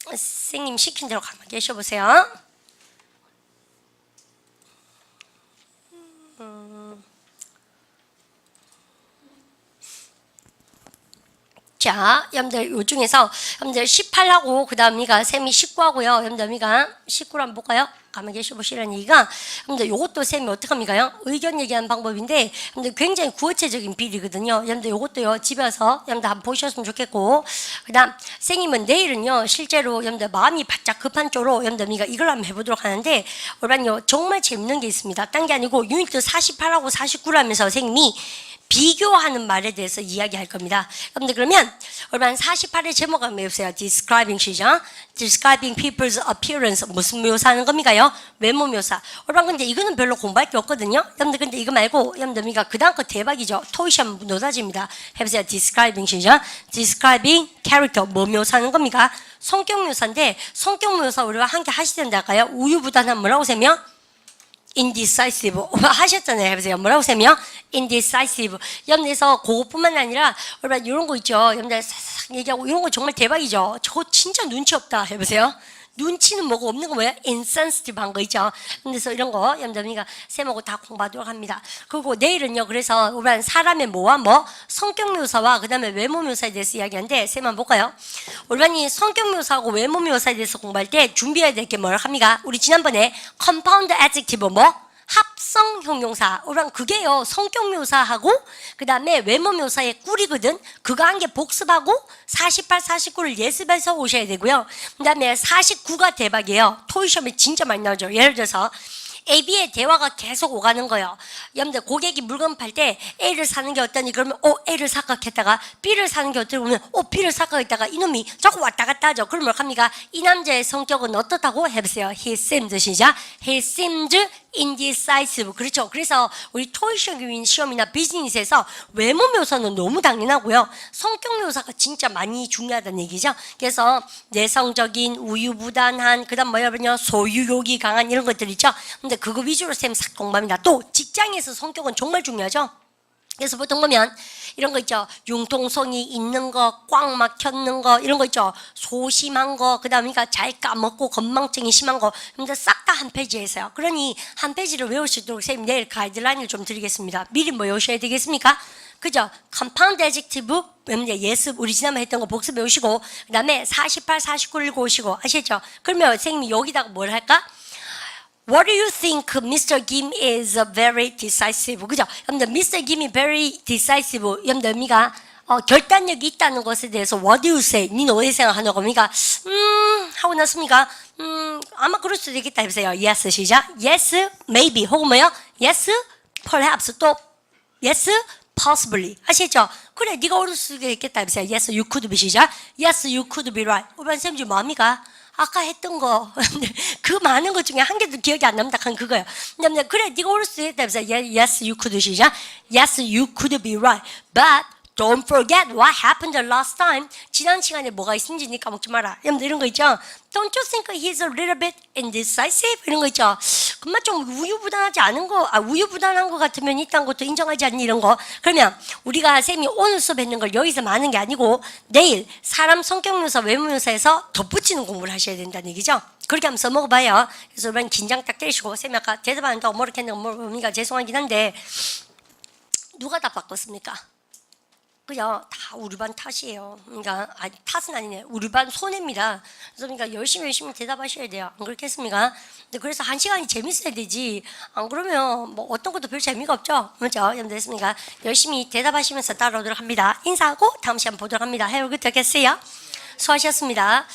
선생님 시킨 대로 가만 계셔보세요. 자, 여러분들 요 중에서 여러분들 18하고 그 다음이가 쌤이 19하고요. 여러분들 19를 한번 볼까요? 가만 계셔 보시라는 얘기가 여러분들 요것도 쌤이 어떻게 합니까요? 의견 얘기하는 방법인데 여러분들 굉장히 구어체적인 비리거든요. 여러분들 요것도요 집에 와서 여러분들 한번 보셨으면 좋겠고 그 다음 선생님은 내일은요 실제로 여러분들 마음이 바짝 급한 쪽으로 여러분들 이걸 한번 해보도록 하는데 오늘은요 정말 재밌는 게 있습니다. 딴 게 아니고 유니트 48하고 49를 하면서 선생님이 비교하는 말에 대해서 이야기할 겁니다. 여러분들 그러면 얼마 48의 제목 한번 해보세요. Describing 시죠. Describing people's appearance. 무슨 묘사하는 겁니까요? 외모 묘사. 얼마 근데 이거는 별로 공부할 게 없거든요. 여러분들 근데 이거 말고 여러분들 그 다음 거 대박이죠. 토이시험 노다지입니다. 해보세요. Describing 시죠. Describing character. 뭐 묘사하는 겁니까? 성격 묘사인데 성격 묘사 우리가 한 개 하시던데 할까요? 우유부단한 뭐라고 세면? indecisive 하셨잖아요. 해보세요. 뭐라고 쌤이요? indecisive. 여러분들에서 그것뿐만 아니라 여러분 이런 거 있죠. 여러분들 싹 얘기하고 이런 거 정말 대박이죠. 저거 진짜 눈치 없다. 해보세요. 눈치는 뭐고 없는 거 뭐야? insensitive 한 거 있죠. 그래서 이런 거 여러분들이가 쌤하고 다 공부하도록 합니다. 그리고 내일은요. 그래서 우리 사람의 뭐와 뭐 성격 묘사와 그 다음에 외모 묘사에 대해서 이야기하는데 쌤 한번 볼까요? 우리 반이 성격 묘사하고 외모 묘사에 대해서 공부할 때 준비해야 될 게 뭘 합니까? 우리 지난번에 compound adjective 뭐? 합성 형용사. 우리는 그게요. 성격 묘사하고 그 다음에 외모 묘사의 꿀이거든. 그거 한 개 복습하고 48, 49를 예습해서 오셔야 되고요. 그 다음에 49가 대박이에요. 토익 시험에 진짜 많이 나오죠. 예를 들어서 A, B의 대화가 계속 오가는 거예요. 여러분들 고객이 물건 팔 때 A를 사는 게 어떠니? 그러면 A를 사각했다가 B를 사는 게 어떠니? 그러면 B를 사각했다가 이놈이 자꾸 왔다 갔다 하죠. 그러면 합니까? 이 남자의 성격은 어떻다고 해보세요. He seemed 시작. He seemed indecisive. 그렇죠. 그래서 우리 토익 시험이나 비즈니스에서 외모 묘사는 너무 당연하고요. 성격 묘사가 진짜 많이 중요하다는 얘기죠. 그래서 내성적인, 우유부단한, 그 다음 뭐냐면요. 소유욕이 강한 이런 것들 있죠. 근데 그거 위주로 쌤 싹 공부합니다. 또 직장에서 성격은 정말 중요하죠. 그래서 보통 보면 이런 거 있죠. 융통성이 있는 거, 꽉 막혔는 거, 이런 거 있죠. 소심한 거, 그 다음에 잘 까먹고 건망증이 심한 거. 근데 싹 다 한 페이지에서요. 그러니 한 페이지를 외울 수 있도록 선생님 내일 가이드라인을 좀 드리겠습니다. 미리 뭐 외우셔야 되겠습니까? 그죠? compound adjective, 예습, 우리 지난번에 했던 거 복습 외우시고, 그 다음에 48, 49를 읽으시고, 아시죠? 그러면 선생님이 여기다가 뭘 할까? What do you think Mr. Kim is very decisive? 그죠? 여러분들, Mr. Kim이 very decisive. 여러분들, 의미가 결단력이 있다는 것에 대해서 What do you say? 니는 어떻게 생각하는 겁니까? 하고 났습니까? 아마 그럴 수도 있겠다 해보세요. Yes, 시작. Yes, maybe. 혹은 뭐요? Yes, perhaps. 또 Yes, possibly. 아시죠? 그래, 네가 어릴 수도 있겠다 해보세요. Yes, you could be. 시작. Yes, you could be right. 우리 선생님 지금 뭐합니까? 아까 했던 거, 그 많은 것 중에 한 개도 기억이 안 납니다. 그거예요. 그래, 네가 올 수 있다. Yes, you could 시작. Yes, you could be right. But don't forget what happened the last time. 지난 시간에 뭐가 있는지 니 까먹지 마라. 여러분들 이런 거 있죠? Don't you think he's a little bit indecisive? 이런 거 있죠? 그만 좀 우유부단하지 않은 거, 우유부단한 거 같으면 있다는 것도 인정하지 않니? 이런 거. 그러면 우리가 쌤이 오늘 수업했는 걸 여기서 많은 게 아니고 내일 사람 성격묘사, 외모묘사에서 덧붙이는 공부를 하셔야 된다는 얘기죠? 그렇게 한번 써먹어봐요. 그래서 여러분 긴장 딱 때리시고 쌤이 아까 대답 안 한다고 뭐렇게 했는가 뭡니까? 죄송하긴 한데 누가 다 바꿨습니까? 그죠? 다 우리 반 탓이에요. 그러니까 탓은 아니네. 우리 반 손해입니다. 그래서 그러니까 열심히 대답하셔야 돼요. 안 그렇겠습니까? 근데 그래서 한 시간이 재밌어야 되지. 안 그러면 뭐 어떤 것도 별 재미가 없죠. 그렇죠? 여러분 됐습니까? 열심히 대답하시면서 따라오도록 합니다. 인사하고 다음 시간 보도록 합니다. Have a good day. 수고하셨습니다.